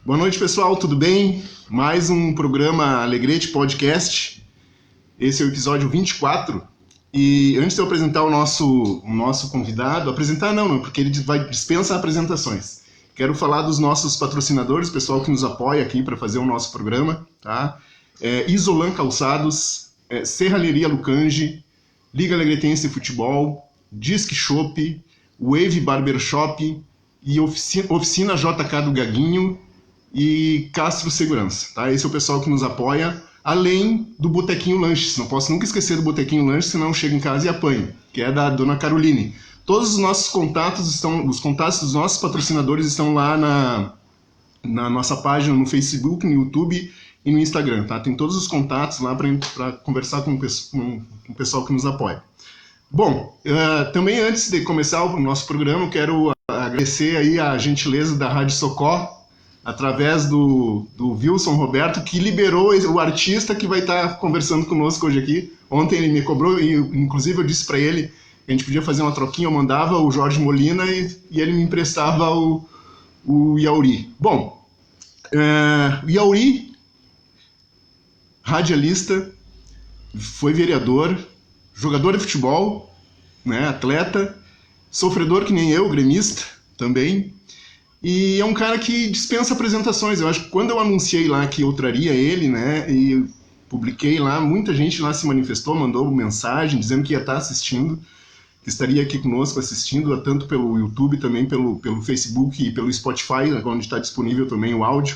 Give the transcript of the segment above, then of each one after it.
Boa noite, pessoal, tudo bem? Mais um programa Alegrete Podcast. Esse é o episódio 24. E antes de eu apresentar o nosso convidado, apresentar não, porque ele dispensa apresentações. Quero falar dos nossos patrocinadores, pessoal que nos apoia aqui para fazer o nosso programa, tá? Isolan Calçados, Serralheria Lucange, Liga Alegretense de Futebol, Disque Shop, Wave Barbershop e Oficina JK do Gaguinho e Castro Segurança, tá? Esse é o pessoal que nos apoia, além do Botequinho Lanches. Não posso nunca esquecer do Botequinho Lanches, senão eu chego em casa e apanho, que é da Dona Caroline. Todos os nossos contatos os contatos dos nossos patrocinadores estão lá na nossa página no Facebook, no YouTube e no Instagram, tá? Tem todos os contatos lá para conversar com o pessoal que nos apoia. Bom, também antes de começar o nosso programa, eu quero agradecer aí a gentileza da Rádio Socó, através do Wilson Roberto, que liberou o artista que vai estar conversando conosco hoje aqui. Ontem ele me cobrou, e inclusive eu disse para ele que a gente podia fazer uma troquinha, eu mandava o Jorge Molina e ele me emprestava o Yauri. Bom, o Yauri, radialista, foi vereador, jogador de futebol, né, atleta, sofredor que nem eu, gremista também. E é um cara que dispensa apresentações. Eu acho que quando eu anunciei lá que eu traria ele, né, e publiquei lá, muita gente lá se manifestou, mandou mensagem dizendo que ia estar assistindo, que estaria aqui conosco assistindo, tanto pelo YouTube, também pelo Facebook e pelo Spotify, onde está disponível também o áudio.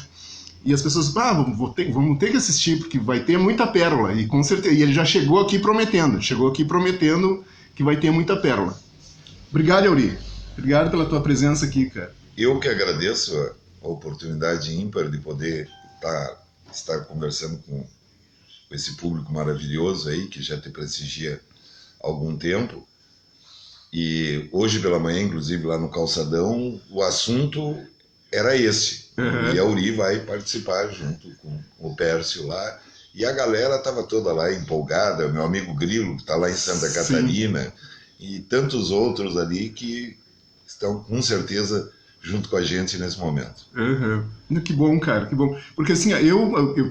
E as pessoas, vamos ter que assistir, porque vai ter muita pérola. E com certeza, e ele já chegou aqui prometendo que vai ter muita pérola. Obrigado, Yauri. Obrigado pela tua presença aqui, cara. Eu que agradeço a oportunidade ímpar de poder estar conversando com esse público maravilhoso aí, que já te prestigia há algum tempo. E hoje pela manhã, inclusive lá no Calçadão, o assunto era esse. Uhum. E a Uri vai participar junto com o Pércio lá. E a galera estava toda lá empolgada, meu amigo Grilo, que está lá em Santa Catarina, e tantos outros ali que estão com certeza junto com a gente nesse momento. Uhum. Que bom, cara, que bom. Porque assim, eu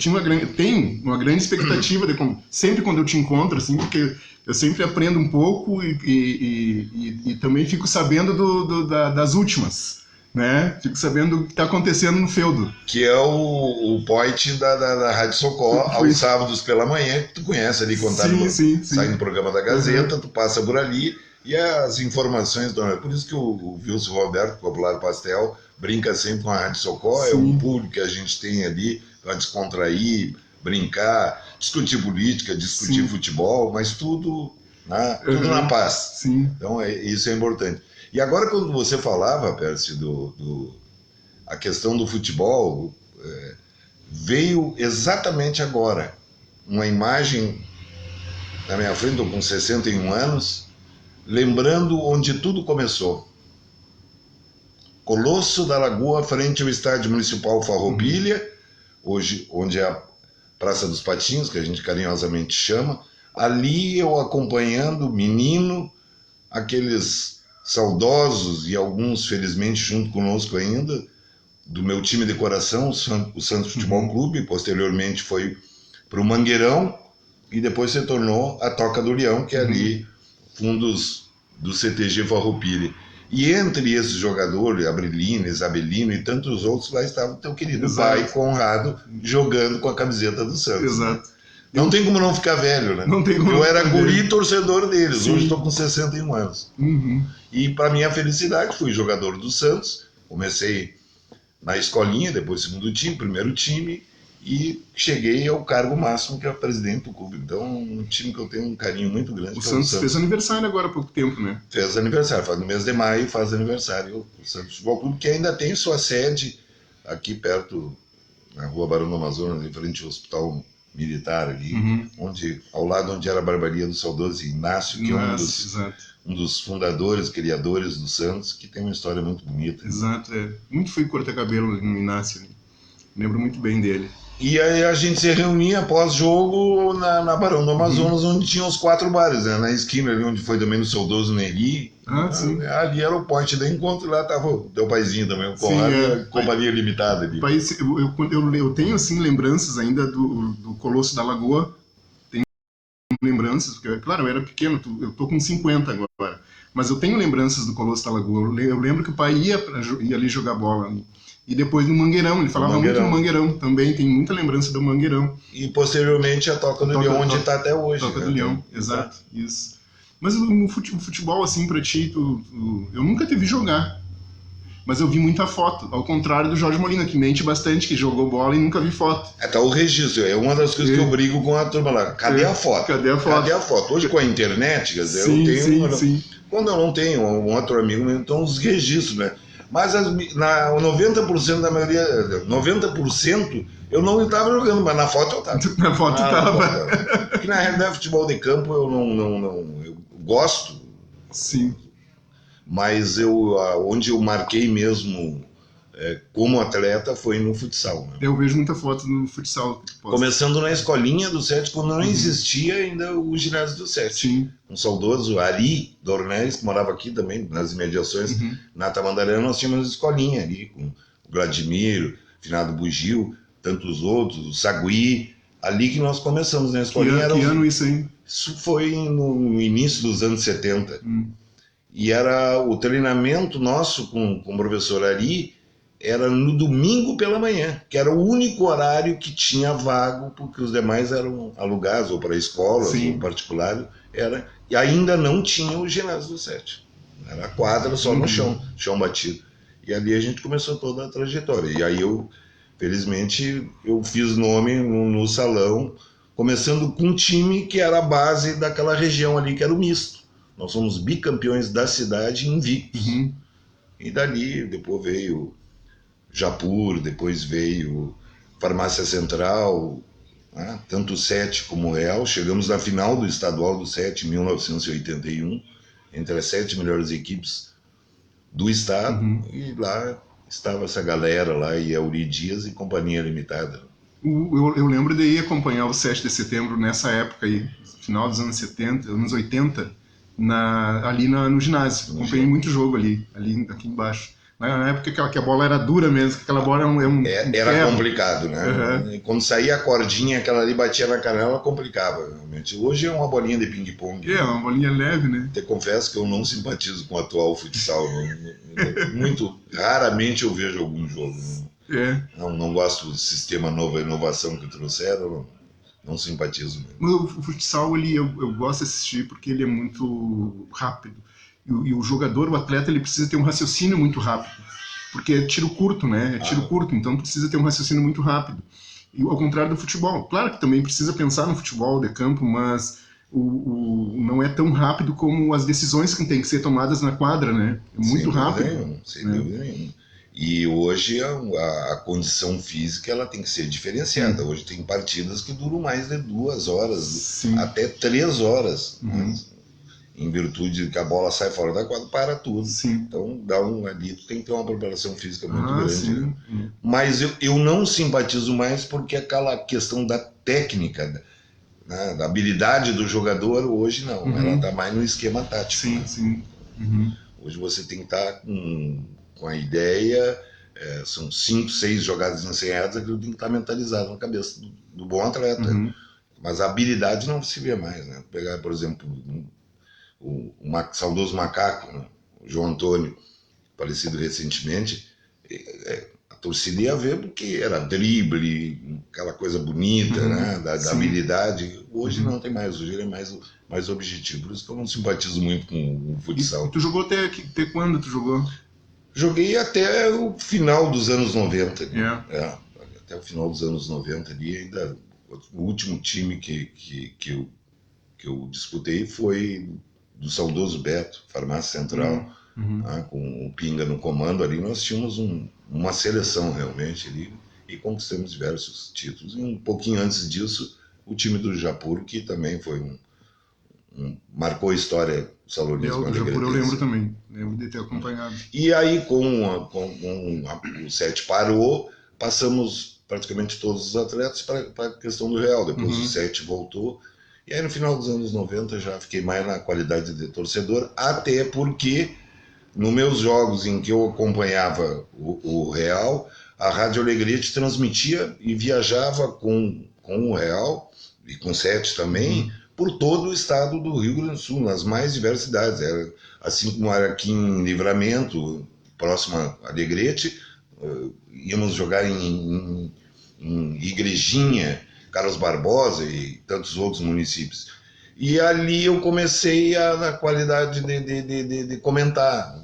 tenho uma grande expectativa sempre quando eu te encontro, assim, porque eu sempre aprendo um pouco e também fico sabendo das últimas, né? Fico sabendo o que está acontecendo no feudo. Que é o point da Rádio Socó, aos sábados pela manhã, que tu conhece ali, quando sai no programa da Gazeta, tu passa por ali. E as informações, por isso que o Wilson Roberto, Popular Pastel, brinca sempre com a Rádio Socó, é um público que a gente tem ali para descontrair, brincar, discutir política, discutir futebol, mas tudo na paz. Sim. Então isso é importante. E agora quando você falava, Pércio, a questão do futebol, veio exatamente agora uma imagem na minha frente, eu com 61 anos, lembrando onde tudo começou. Colosso da Lagoa, frente ao Estádio Municipal Farroupilha, hoje onde é a Praça dos Patinhos, que a gente carinhosamente chama. Ali eu acompanhando, menino, aqueles saudosos e alguns felizmente junto conosco ainda, do meu time de coração, o Santos Futebol Clube, posteriormente foi para o Mangueirão e depois se tornou a Toca do Leão, que é ali fundos do CTG Farroupilha. E entre esses jogadores, Abrilino, Isabelino e tantos outros, lá estava o teu querido pai, Conrado, jogando com a camiseta do Santos. Exato. Não tem como não ficar velho, né? Não tem como. Eu era guri torcedor deles, hoje estou com 61 anos. E para minha felicidade, fui jogador do Santos, comecei na escolinha, depois segundo time, primeiro time, e cheguei ao cargo máximo, que é o presidente do clube. Então, um time que eu tenho um carinho muito grande. O Santos fez aniversário agora há pouco tempo, né? Fez aniversário, no mês de maio faz aniversário o Santos Futebol Clube, que ainda tem sua sede aqui perto, na rua Barão do Amazonas, em frente ao Hospital Militar ali, ao lado onde era a barbearia do saudoso Inácio, que é um dos fundadores, criadores do Santos, que tem uma história muito bonita. Exato, Muito fui cortar cabelo no Inácio, lembro muito bem dele. E aí a gente se reunia após jogo na Barão do Amazonas, onde tinha os 4 bares, né? Na esquina ali onde foi também no saudoso Neri. Sim. Ali era o ponte de encontro, lá tava o teu paizinho também, o Conrado, a Companhia Limitada ali. Eu tenho assim lembranças ainda do Colosso da Lagoa, tenho lembranças, porque, claro, eu era pequeno, eu tô com 50 agora, mas eu tenho lembranças do Colosso da Lagoa. Eu lembro que o pai ia ali jogar bola ali. E depois no Mangueirão, ele falava muito no Mangueirão também, tem muita lembrança do Mangueirão. E posteriormente a Toca do Leão, onde está até hoje. Toca do Leão, exato, isso. Mas o futebol, assim, pra ti, eu nunca te vi jogar, mas eu vi muita foto, ao contrário do Jorge Molina, que mente bastante, que jogou bola e nunca vi foto. Tá o registro, é uma das coisas que eu brigo com a turma lá. Cadê a foto? Cadê a foto? Cadê a foto? Hoje com a internet, quer dizer, sim, eu tenho... Sim. Quando eu não tenho, um outro amigo meu, então os registros, né? Mas 90% da maioria, 90% eu não estava jogando, mas na foto eu estava. Na foto estava. Porque na realidade, futebol de campo eu eu gosto. Sim. Mas onde eu marquei mesmo como atleta foi no futsal. Né? Eu vejo muita foto no futsal. Começando na escolinha do SET, quando não existia ainda o ginásio do SET. Sim. Um saudoso Ari Dornelles, que morava aqui também, nas imediações, na Tamandaré, nós tínhamos escolinha ali, com o Vladimiro, Finado Bugio, tantos outros, o Sagui, ali que nós começamos na escolinha. Que ano isso aí? Isso foi no início dos anos 70. E era o treinamento nosso com o professor Ari, era no domingo pela manhã, que era o único horário que tinha vago, porque os demais eram alugados, ou para escolas, ou particular, e ainda não tinha o ginásio do SET. Era a quadra só no chão batido. E ali a gente começou toda a trajetória. E aí felizmente, eu fiz nome no salão, começando com um time que era a base daquela região ali, que era o misto. Nós somos bicampeões da cidade invictos. E dali, depois veio Japur, depois veio Farmácia Central, né? Tanto o SET como o Real. Chegamos na final do estadual do SET em 1981, entre as 7 melhores equipes do estado, e lá estava essa galera lá, e Auri Dias e Companhia Limitada. Eu lembro de ir acompanhar o 7 de setembro nessa época aí, final dos anos 70, anos 80, ali no ginásio. Acompanhei muito jogo ali aqui embaixo. Na época que a bola era dura mesmo, que aquela bola era complicado, né? Quando saía a cordinha, aquela ali batia na canela, complicava, realmente. Hoje é uma bolinha de ping-pong. Uma bolinha leve, né? Te confesso que eu não simpatizo com o atual futsal. Muito raramente eu vejo algum jogo. Não gosto do sistema novo, a inovação que trouxeram, não simpatizo mesmo. O futsal, eu gosto de assistir porque ele é muito rápido. E o jogador, o atleta, ele precisa ter um raciocínio muito rápido, porque é tiro curto, né? É tiro curto, então precisa ter um raciocínio muito rápido. E ao contrário do futebol, claro que também precisa pensar no futebol de campo, mas não é tão rápido como as decisões que têm que ser tomadas na quadra, né? É muito rápido. Sem dúvida nenhuma. E hoje a condição física ela tem que ser diferenciada. Hoje tem partidas que duram mais de 2 horas, até 3 horas. Em virtude de que a bola sai fora da quadra, para tudo. Então, ali tu tem que ter uma preparação física muito grande. Né? Mas eu não simpatizo mais porque aquela questão da técnica, né, da habilidade do jogador, hoje não. Ela está mais no esquema tático. Hoje você tem que estar com a ideia, são 5, 6 jogadas ensaiadas, aquilo tem que estar mentalizado na cabeça do bom atleta. Mas a habilidade não se vê mais. Né? Pegar, por exemplo, o saudoso macaco, né? O João Antônio, falecido recentemente, a torcida ia ver porque era drible, aquela coisa bonita, né? da habilidade. Hoje não tem mais, hoje ele é mais objetivo. Por isso que eu não simpatizo muito com o futsal. E tu jogou até quando tu jogou? Joguei até o final dos anos 90. Né? Até o final dos anos 90 ali, ainda o último time que eu disputei foi do saudoso Beto, Farmácia Central, com o Pinga no comando ali. Nós tínhamos uma seleção realmente ali e conquistamos diversos títulos. E um pouquinho antes disso, o time do Japur, que também foi marcou a história do salonismo. Do Japur eu lembro também, lembro de ter acompanhado. E aí, com o SET parou, passamos praticamente todos os atletas para a questão do real. Depois o 7 voltou. E aí no final dos anos 90 já fiquei mais na qualidade de torcedor, até porque nos meus jogos em que eu acompanhava o Real, a Rádio Alegrete transmitia e viajava com o Real, e com o 7 também, por todo o estado do Rio Grande do Sul, nas mais diversas cidades. Era, assim como era aqui em Livramento, próximo a Alegrete, íamos jogar em Igrejinha, Carlos Barbosa e tantos outros municípios. E ali eu comecei na qualidade de comentar.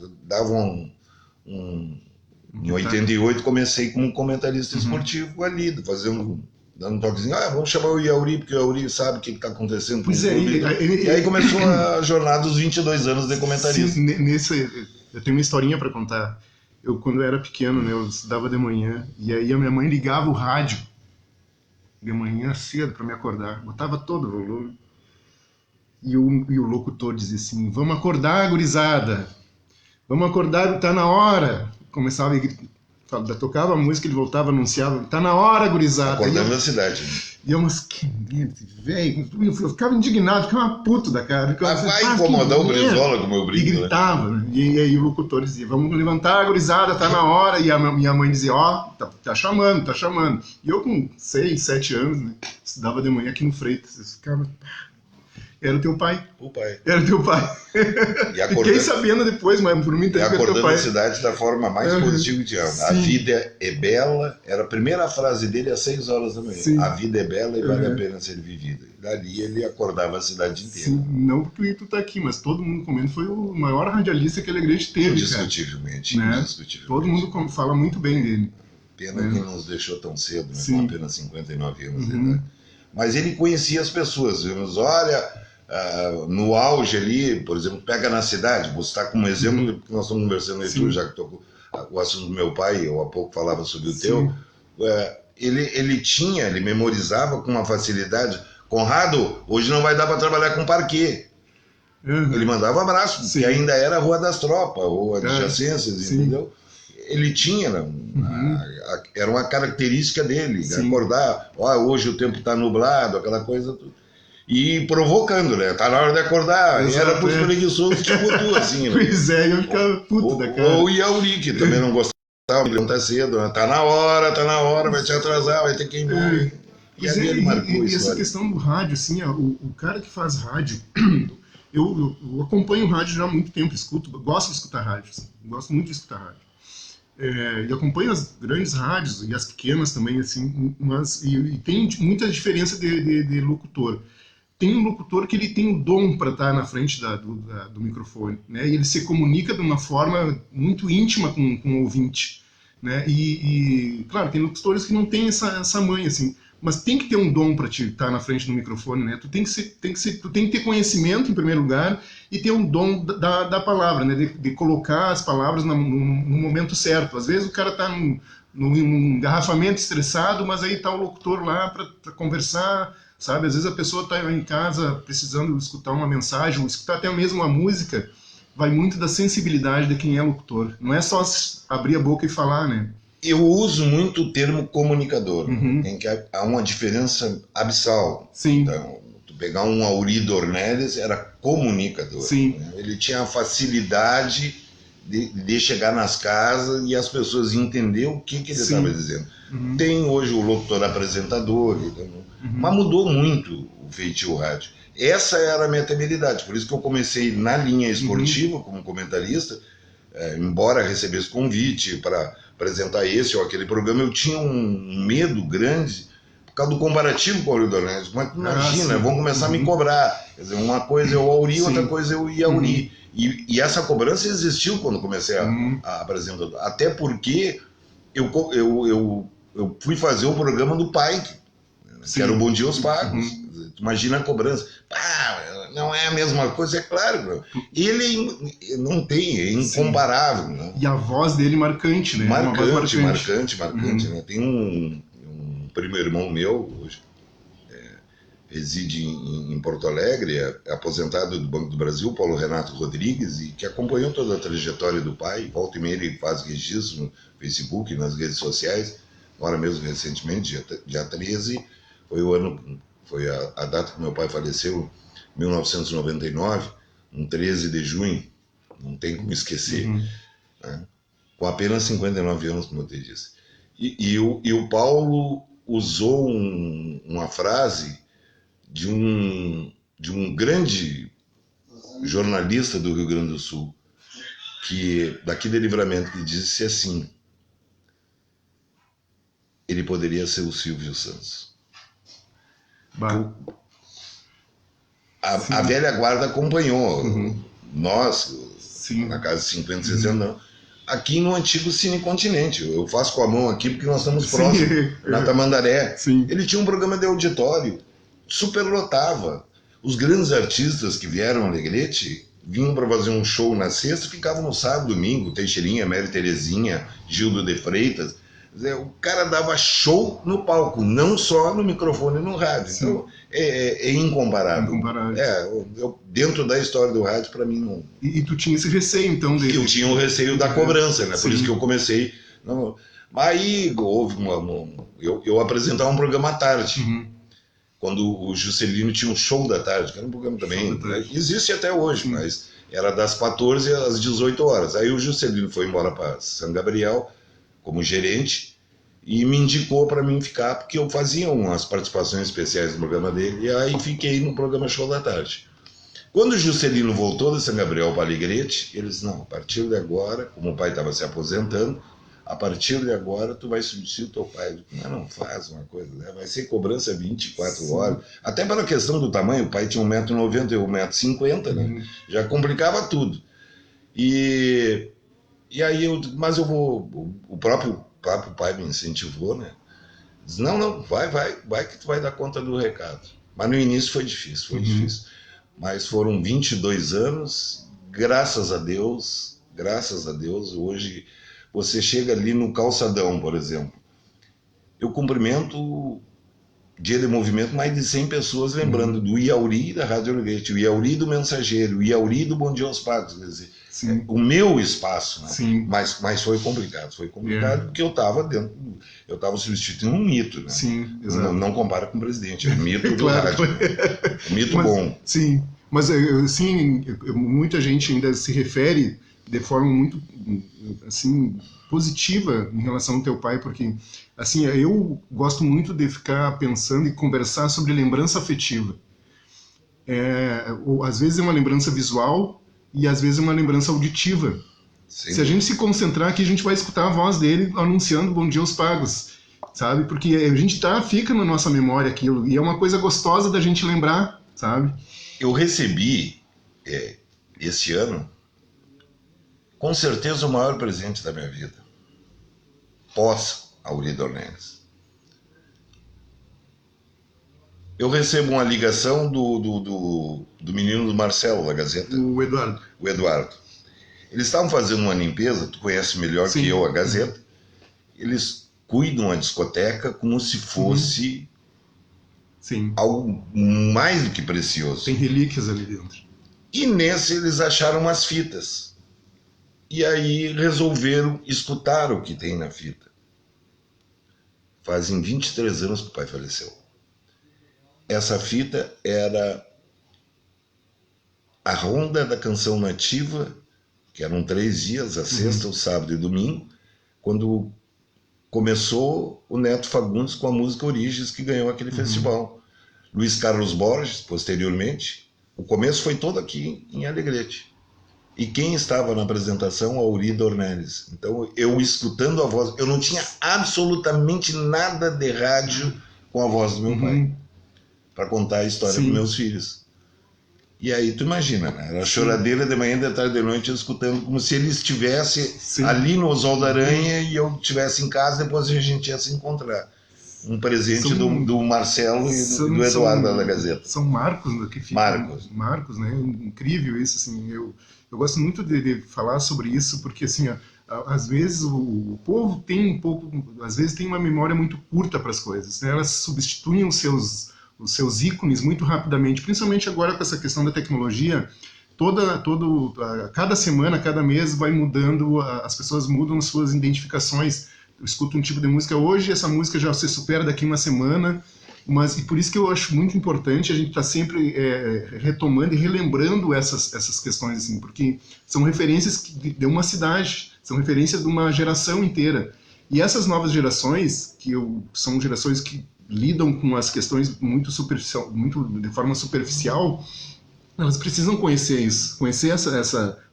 Em 88 comecei como comentarista esportivo ali, dando um toquezinho. Vamos chamar o Yauri, porque o Yauri sabe o que está acontecendo com o clube. E aí começou a jornada dos 22 anos de comentarista. Sim, eu tenho uma historinha para contar. Eu, quando eu era pequeno, né, eu estudava de manhã, e aí a minha mãe ligava o rádio de manhã cedo para me acordar, botava todo o volume, e o locutor dizia assim: vamos acordar, gurizada, vamos acordar, tá na hora. Começava a tocava a música, ele voltava, anunciava, tá na hora, gurizada. Acordando a cidade. E eu, mas que merda, velho, eu ficava indignado, ficava puto da cara. Vai incomodar o Brizola com o meu brinco, e gritava, né? E aí o locutor dizia: vamos levantar, gurizada, tá na hora. E a minha mãe dizia: tá chamando, tá chamando. E eu com 6, 7 anos, né, estudava de manhã aqui no Freitas. Eu ficava... Era o teu pai. O pai. Era o teu pai. Fiquei sabendo depois, mas por mim tem que acordando teu pai. A cidade da forma mais positiva que tinha. Sim. A vida é bela, era a primeira frase dele às 6 horas da manhã. Sim. A vida é bela e vale a pena ser vivida. E dali ele acordava a cidade inteira. Sim, não porque tu tá aqui, mas todo mundo comenta, foi o maior radialista que a Alegrete teve. Indiscutivelmente, né? Indiscutivelmente. Todo mundo fala muito bem dele. Pena que nos deixou tão cedo, né? Com apenas 59 anos de idade. Mas ele conhecia as pessoas. Olha... no auge ali, por exemplo, pega na cidade, vou citar como exemplo, porque nós estamos conversando aí, já que tocou o assunto do meu pai, eu há pouco falava sobre o teu, ele memorizava com uma facilidade. Conrado, hoje não vai dar para trabalhar com parquê. Ele mandava um abraço, porque ainda era a Rua das Tropas, Rua de Adjacências, entendeu? Ele tinha, era uma característica dele, acordar, hoje o tempo está nublado, aquela coisa... E provocando, né? Tá na hora de acordar. Exato, era pros preguiçosos, tipo tu, assim, né? Pois é, eu ficava puto da cara. Ou o Yauri, que também não gostava, ele não tá cedo, né? Tá na hora, vai te atrasar, vai ter que ir embora. E essa questão do rádio, assim, o cara que faz rádio, eu acompanho o rádio já há muito tempo, gosto de escutar rádio, assim, gosto muito de escutar rádio. E acompanho as grandes rádios e as pequenas também, assim, e tem muita diferença de locutor. Tem um locutor que ele tem o dom para estar na frente do microfone, né? E ele se comunica de uma forma muito íntima com o ouvinte, né? E claro, tem locutores que não têm essa manha, assim, mas tem que ter um dom para estar na frente do microfone, né? Tu tem que ter conhecimento em primeiro lugar e ter um dom da palavra, né? De colocar as palavras no momento certo. Às vezes o cara está num engarrafamento estressado, mas aí está o locutor lá para conversar, sabe? Às vezes a pessoa está em casa precisando escutar uma mensagem, ou escutar até mesmo uma música, vai muito da sensibilidade de quem é locutor. Não é só abrir a boca e falar, né? Eu uso muito o termo comunicador, em que há uma diferença abissal. Sim. Então, tu pegar um Auri Dornelles era comunicador. Sim. Né? Ele tinha a facilidade de chegar nas casas e as pessoas entender o que ele estava dizendo. Tem hoje o locutor apresentador, mas mudou muito o feitio rádio. Essa era a minha temeridade, por isso que eu comecei na linha esportiva como comentarista, embora recebesse convite para apresentar esse ou aquele programa, eu tinha um medo grande por causa do comparativo com o Auri Dornelles. Mas imagina, vão começar a me cobrar. Quer dizer, uma coisa é o Auri, outra coisa é o Yauri. E essa cobrança existiu quando comecei a apresentar. Até porque eu fui fazer o programa do pai, que era o Bom Dia aos Pagos. Imagina a cobrança. Não é a mesma coisa, é claro. Ele não tem, é incomparável. Né? E a voz dele marcante, né? Marcante. Né? Tem um primo irmão meu, hoje reside em Porto Alegre, é aposentado do Banco do Brasil, Paulo Renato Rodrigues, e que acompanhou toda a trajetória do pai. Volta e meia ele faz registro no Facebook, nas redes sociais, agora mesmo recentemente, dia 13, foi a data que meu pai faleceu, 1999, um 13 de junho, não tem como esquecer, né? Com apenas 59 anos, como eu te disse. E o Paulo usou uma frase de um grande jornalista do Rio Grande do Sul, daqui de Livramento, que disse assim: ele poderia ser o Silvio Santos. A velha guarda acompanhou nós, na casa de 50, 60 anos, aqui no antigo Cine Continente. Eu faço com a mão aqui porque nós estamos próximos, na Tamandaré. Ele tinha um programa de auditório, superlotava. Os grandes artistas que vieram a Alegrete vinham para fazer um show na sexta, ficavam no sábado, domingo, Teixeirinha, Mary Terezinha, Gildo de Freitas. O cara dava show no palco, não só no microfone e no rádio. Sim. Então é incomparável. Dentro da história do rádio, para mim não. E tu tinha esse receio, então, dele? Eu tinha o receio da cobrança, né? Por isso que eu comecei. Não, aí houve eu apresentava um programa à tarde. Quando o Juscelino tinha um show da tarde, que era um programa também, né? Existe até hoje, mas era das 14 às 18 horas. Aí o Juscelino foi embora para São Gabriel como gerente e me indicou para mim ficar, porque eu fazia umas participações especiais no programa dele, e aí fiquei no programa Show da Tarde. Quando o Juscelino voltou de São Gabriel para Alegrete, ele disse: não, a partir de agora, como o pai estava se aposentando, a partir de agora tu vai substituir o teu pai. Mas não faz uma coisa, né? Vai ser cobrança 24 horas. Até pela questão do tamanho, o pai tinha 1,90m e eu 1,50m, né? Já complicava tudo. E aí o próprio pai me incentivou, né? Diz: não, vai que tu vai dar conta do recado. Mas no início foi difícil, difícil. Mas foram 22 anos, graças a Deus, hoje você chega ali no calçadão, por exemplo. Eu cumprimento dia de movimento mais de 100 pessoas, lembrando do Iauri da Rádio Alegrete, o Iauri do Mensageiro, o Iauri do Bom Dia aos Pagos, quer dizer, o meu espaço, né? Mas foi complicado, porque eu estava substituindo um mito, né? Sim, exato. Não compara com o presidente, é mito do rádio, mito bom. Sim, mas assim, muita gente ainda se refere de forma muito assim positiva em relação ao teu pai, porque assim, eu gosto muito de ficar pensando e conversar sobre lembrança afetiva. Às vezes é uma lembrança visual e às vezes é uma lembrança auditiva. Sim. Se a gente se concentrar aqui, a gente vai escutar a voz dele anunciando Bom Dia aos Pagos, sabe? Porque a gente fica na nossa memória aquilo, e é uma coisa gostosa da gente lembrar, sabe? Eu recebi, esse ano, com certeza o maior presente da minha vida, pós Auri Dornelles. Eu recebo uma ligação do menino do Marcelo, da Gazeta. O Eduardo. O Eduardo. Eles estavam fazendo uma limpeza, tu conhece melhor que eu a Gazeta. Eles cuidam a discoteca como se fosse algo mais do que precioso. Tem relíquias ali dentro. E nesse eles acharam umas fitas. E aí resolveram escutar o que tem na fita. Fazem 23 anos que o pai faleceu. Essa fita era a ronda da canção nativa, que eram 3 dias, a sexta, o sábado e domingo, quando começou o Neto Fagundes com a música Origens, que ganhou aquele festival. Luiz Carlos Borges, posteriormente. O começo foi todo aqui em Alegrete. E quem estava na apresentação? Auri Dornelles. Então, eu escutando a voz, eu não tinha absolutamente nada de rádio com a voz do meu pai, para contar a história para meus filhos. E aí tu imagina, né? Era choradeira de manhã, de tarde, de noite, eu escutando como se ele estivesse ali no Oswaldo Aranha e eu estivesse em casa, depois a gente ia se encontrar. Um presente do Marcelo e do Eduardo da Gazeta. São marcos que ficam. Marcos, né? Incrível isso, assim. Eu gosto muito de falar sobre isso, porque assim, às vezes o povo tem às vezes tem uma memória muito curta para as coisas, né? Elas substituem os seus ícones muito rapidamente, principalmente agora com essa questão da tecnologia. Cada semana, cada mês vai mudando, as pessoas mudam suas identificações. eu escuto um tipo de música hoje, essa música já se supera daqui uma semana, mas e por isso que eu acho muito importante a gente estar sempre retomando e relembrando essas questões, assim, porque são referências de uma cidade, são referências de uma geração inteira. E essas novas gerações, são gerações que lidam com as questões muito de forma superficial, elas precisam conhecer isso, conhecer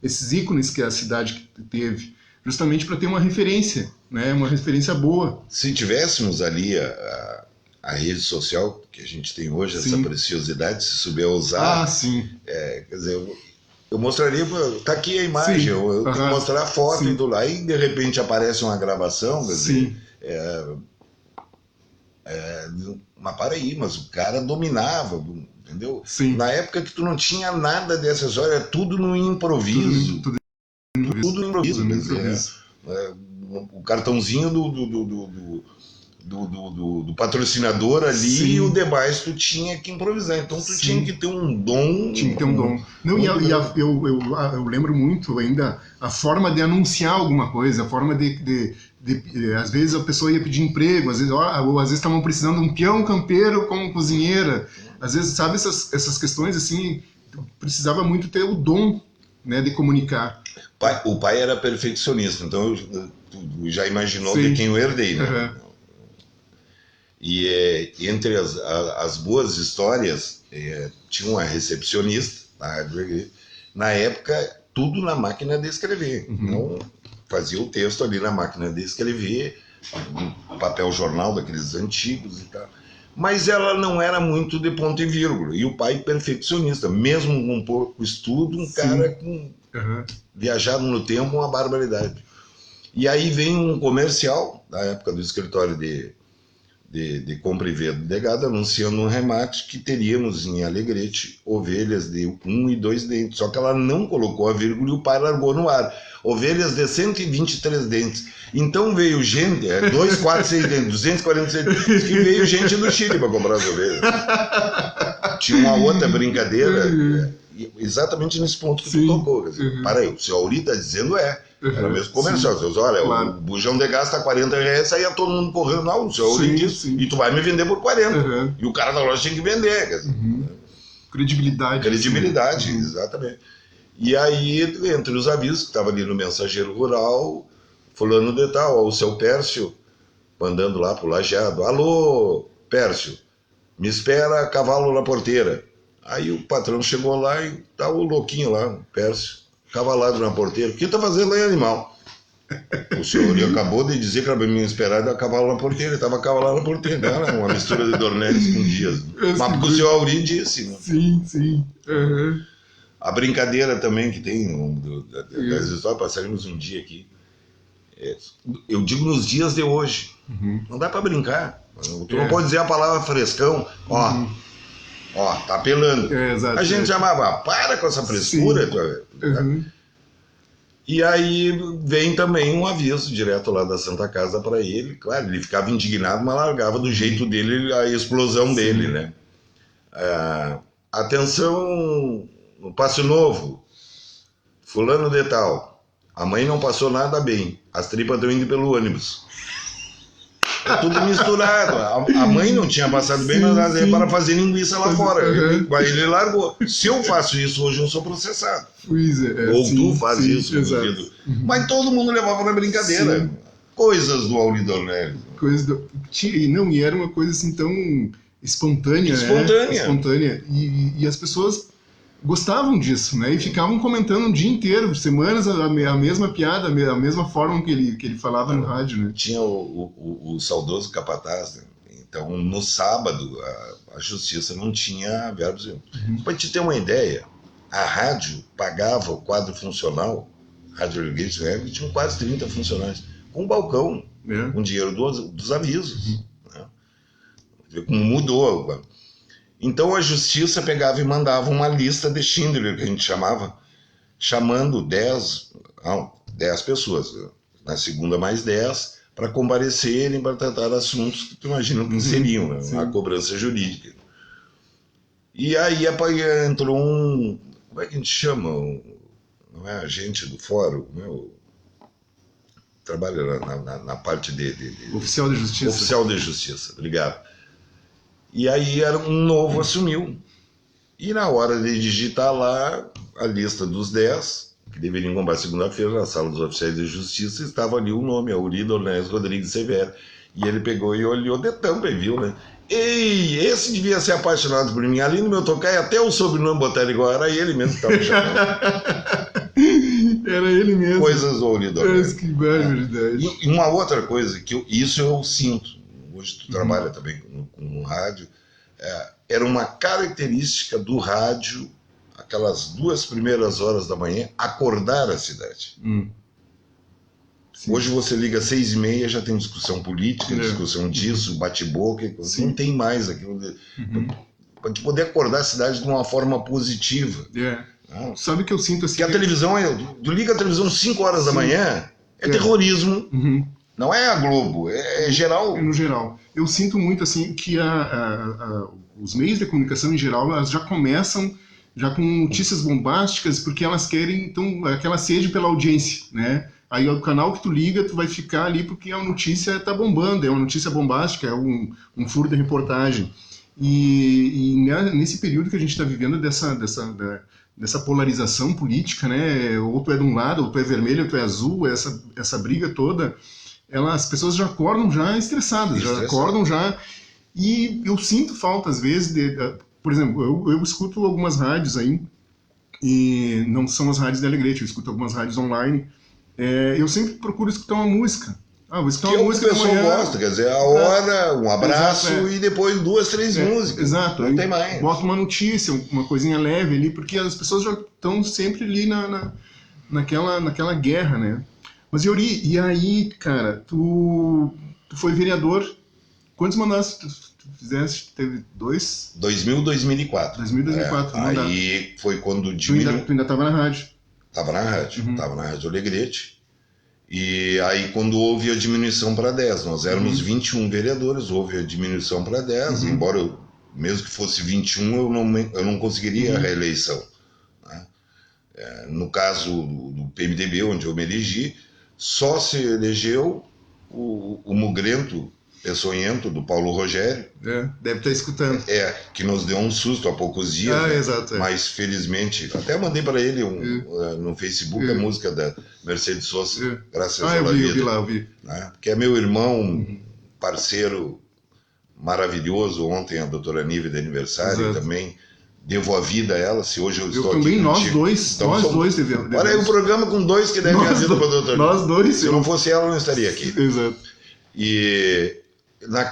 esses ícones que a cidade teve, justamente para ter uma referência, né, uma referência boa. Se tivéssemos ali a rede social que a gente tem hoje, Sim. essa preciosidade, se souber usar, sim. Quer dizer, eu mostraria, tá aqui a imagem, Sim. eu tenho que mostrar a foto Sim. e tudo. Aí de repente aparece uma gravação, quer dizer, mas para aí, mas o cara dominava, entendeu? Sim. Na época que tu não tinha nada dessas horas, tudo no improviso. Tudo no improviso. O cartãozinho do patrocinador ali. Sim. E o demais tu tinha que improvisar. Então tu tinha que ter um dom. Tinha que ter um dom. Não, eu lembro muito ainda a forma de anunciar alguma coisa, a forma às vezes a pessoa ia pedir emprego, às vezes estavam precisando de um peão campeiro como cozinheira. Às vezes, sabe, essas questões assim, precisava muito ter o dom, né, de comunicar. O pai era perfeccionista, então tu já imaginou de quem eu herdei, né? Uhum. E entre as boas histórias, tinha uma recepcionista na época, tudo na máquina de escrever. Uhum. Então, fazia o texto ali na máquina de escrever, um papel jornal daqueles antigos e tal. Mas ela não era muito de ponto e vírgula. E o pai perfeccionista, mesmo com pouco estudo, um cara com viajado no tempo, uma barbaridade. E aí vem um comercial, da época do escritório de compra e venda de gado, anunciando um remate que teríamos em Alegrete ovelhas de 1 e 2 dentes. Só que ela não colocou a vírgula e o pai largou no ar. Ovelhas de 123 dentes. Então veio gente, 2, 4, 6 dentes, 246 dentes, que veio gente do Chile para comprar as ovelhas. Tinha uma outra brincadeira, exatamente nesse ponto que tu tocou. Quer dizer, para aí, o seu Auri está dizendo era mesmo comercial. Você diz, olha, claro, o bujão de gás está R$40, saía todo mundo correndo, não, o seu Auri disse, e tu vai me vender por 40. E o cara da loja tinha que vender. Quer dizer, credibilidade. Credibilidade, exatamente. E aí, entre os avisos que estava ali no Mensageiro Rural, fulano de tal, o seu Pércio, mandando lá pro lajeado, alô, Pércio, me espera cavalo na porteira. Aí o patrão chegou lá e tá o louquinho lá, o Pércio, cavalado na porteira. O que tá fazendo aí, animal? O senhor acabou de dizer que era me esperar a cavalo na porteira. Ele estava cavalado na porteira. Era uma mistura de Dornelles com Dias. Mas porque o senhor Auri disse, né? Sim. Uhum. A brincadeira também que tem das histórias, passaremos um dia aqui. Eu digo nos dias de hoje. Não dá para brincar. Tu não pode dizer a palavra frescão. Ó, tá apelando. A gente chamava, para com essa frescura. E aí vem também um aviso direto lá da Santa Casa para ele. Claro, ele ficava indignado, mas largava do jeito dele a explosão dele, né? Atenção, no Passo Novo, fulano de tal, a mãe não passou nada bem, as tripas estão indo pelo ônibus. É tudo misturado. A mãe não tinha passado bem, mas é para fazer linguiça lá fora. Mas ele largou. Se eu faço isso hoje, eu sou processado. Ou tu faz isso. Mas todo mundo levava na brincadeira. Sim. Coisas do Auri Dornelles. E era uma coisa assim tão espontânea. Espontânea. E as pessoas gostavam disso, né? E ficavam comentando um dia inteiro, semanas, a mesma piada, a mesma forma que ele falava no rádio, né? Tinha o saudoso capataz, né? Então, no sábado, a justiça não tinha verbos. Para te ter uma ideia, a rádio pagava o quadro funcional, Rádio Alegrete, né? Tinha quase 30 funcionários, com balcão, com dinheiro dos avisos. Né? Como mudou. Então a justiça pegava e mandava uma lista de Schindler, que a gente chamava, chamando 10 pessoas, na segunda mais 10, para comparecerem, para tratar assuntos que tu imagina que seriam, né? A cobrança jurídica. E aí entrou como é que a gente chama? Não é agente do fórum? trabalha na parte de Oficial de Justiça. Oficial de Justiça, obrigado. E aí um novo assumiu. E na hora de digitar lá a lista dos 10, que deveriam comprar segunda-feira na sala dos oficiais de justiça, estava ali o nome, Aurido Ornés Rodrigues Severo. E ele pegou e olhou de tampa e viu, né? Ei, esse devia ser apaixonado por mim. Ali no meu tocar, até o sobrenome botaram igual, era ele mesmo que estava me chamando. Era ele mesmo. Coisas do Aurido Ornés. Que barbaridade. E uma outra coisa, isso eu sinto, hoje tu trabalha também com rádio, era uma característica do rádio, aquelas 2 primeiras horas da manhã, acordar a cidade. Hoje você liga às 6h30, já tem discussão política, discussão disso, bate-boca, não tem mais aquilo. Para poder acordar a cidade de uma forma positiva. Sabe o que eu sinto assim? Que a televisão, tu liga a televisão 5 horas da manhã, é terrorismo. Não é a Globo, é geral. No geral. Eu sinto muito assim que os meios de comunicação em geral, elas já começam já com notícias bombásticas, porque elas querem, então, aquela sede pela audiência, né? Aí o canal que tu liga, tu vai ficar ali porque a notícia tá bombando, é uma notícia bombástica, é um furo de reportagem. E nesse período que a gente está vivendo dessa polarização política, né? Ou tu é de um lado, ou tu é vermelho, ou tu é azul, essa briga toda, as pessoas já acordam já estressadas, já acordam já... E eu sinto falta, às vezes, por exemplo, eu escuto algumas rádios aí, e não são as rádios de Alegrete, eu escuto algumas rádios online. Eu sempre procuro escutar uma música. Vou escutar uma música. Que o pessoal gosta, quer dizer, a hora, um abraço e depois 2, 3 músicas. Exato. Não tem mais. Bota uma notícia, uma coisinha leve ali, porque as pessoas já estão sempre ali naquela guerra, né? Mas, Yuri, e aí, cara, tu foi vereador, quantos mandatos tu fizeste? Teve 2? 2000, 2004. 2004, aí foi quando diminuiu. Tu ainda estava na rádio. Estava na rádio, estava na Rádio Alegrete. E aí quando houve a diminuição para 10, nós éramos 21 vereadores, houve a diminuição para 10, embora mesmo que fosse 21, eu não conseguiria a reeleição. Né? No caso do PMDB, onde eu me elegi, só se elegeu o mugrento, peçonhento do Paulo Rogério. Deve estar escutando. Que nos deu um susto há poucos dias. Exato. Mas felizmente, até mandei para ele no Facebook a música da Mercedes Sosa, Graças à Vida. Eu vi. Né? Que é meu irmão, parceiro maravilhoso. Ontem a doutora Nive de aniversário também. Devo a vida a ela, se hoje eu estou também, aqui. Nós dois devemos. Olha aí um programa com 2 que devem a vida para a doutora. Nós dois. Se não fosse ela, eu não estaria aqui. Exato. E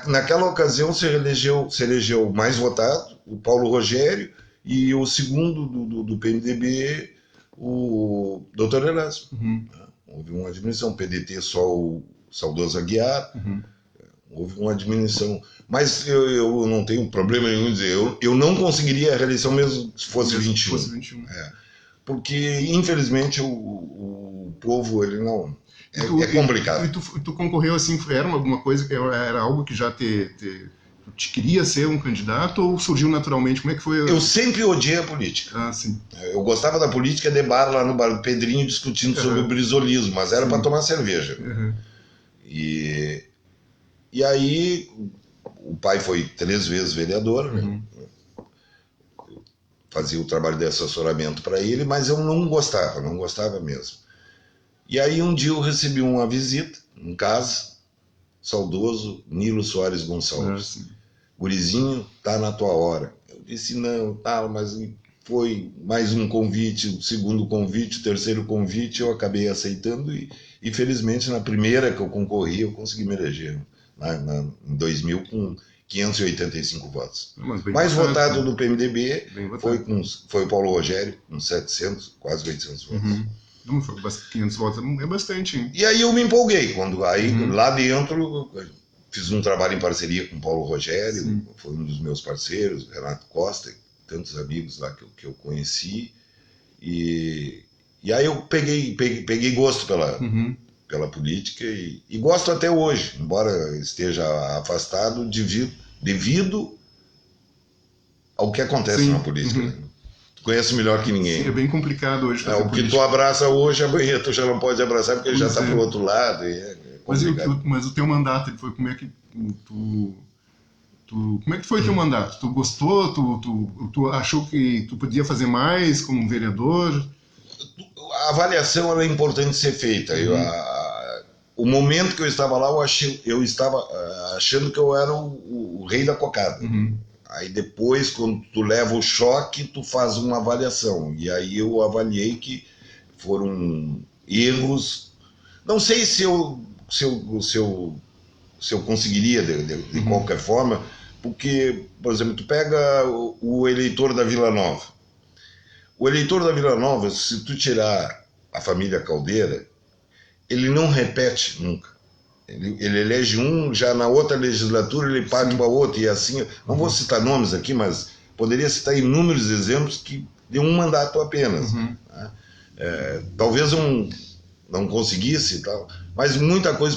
naquela ocasião se elegeu o mais votado, o Paulo Rogério, e o segundo do PMDB, o Dr. Erasmo. Houve uma diminuição, PDT só o saudoso Aguiar, houve uma diminuição. Mas eu não tenho problema nenhum em dizer, eu não conseguiria a reeleição mesmo se fosse 21. Porque, infelizmente, o povo, ele não... É complicado. E tu concorreu assim, era alguma coisa, era algo que já tu queria ser um candidato ou surgiu naturalmente? Como é que foi? Eu sempre odiei a política. Sim. Eu gostava da política de bar lá no bar do Pedrinho discutindo sobre o brisolismo, mas era para tomar cerveja. E aí o pai foi 3 vezes vereador, né? Fazia o trabalho de assessoramento para ele, mas eu não gostava mesmo. E aí um dia eu recebi uma visita em casa, saudoso Nilo Soares Gonçalves. Gurizinho, tá na tua hora. Eu disse não, mas foi mais um convite, o segundo convite, o terceiro convite, eu acabei aceitando e felizmente na primeira que eu concorri eu consegui me eleger em 2000 com 585 votos. Mais votado do PMDB foi o Paulo Rogério, com 700, quase 800 votos. Não, foi 500 votos, é bastante, hein? E aí eu me empolguei, lá dentro fiz um trabalho em parceria com o Paulo Rogério, foi um dos meus parceiros, Renato Costa, tantos amigos lá que eu conheci, e aí eu peguei gosto pela política e gosto até hoje, embora esteja afastado devido ao que acontece na política. Né? conhece melhor que ninguém. Sim, é bem complicado hoje fazer O que política. tu abraça hoje, amanhã tu já não pode abraçar porque ele já Pois está é. pro outro lado. Mas o teu mandato, ele foi como é que como é que foi teu mandato? Tu gostou? Tu achou que tu podia fazer mais como vereador? A avaliação ela é importante ser feita. O momento que eu estava lá, eu estava achando que eu era o rei da cocada. Aí depois, quando tu leva o choque, tu faz uma avaliação. E aí eu avaliei que foram erros. Não sei se eu conseguiria de qualquer forma, porque, por exemplo, tu pega o eleitor da Vila Nova. O eleitor da Vila Nova, se tu tirar a família Caldeira, ele não repete nunca. Ele elege um, já na outra legislatura ele parte para outro, e assim, não vou citar nomes aqui, mas poderia citar inúmeros exemplos de um mandato apenas. Né? Talvez não conseguisse, tal, mas muita coisa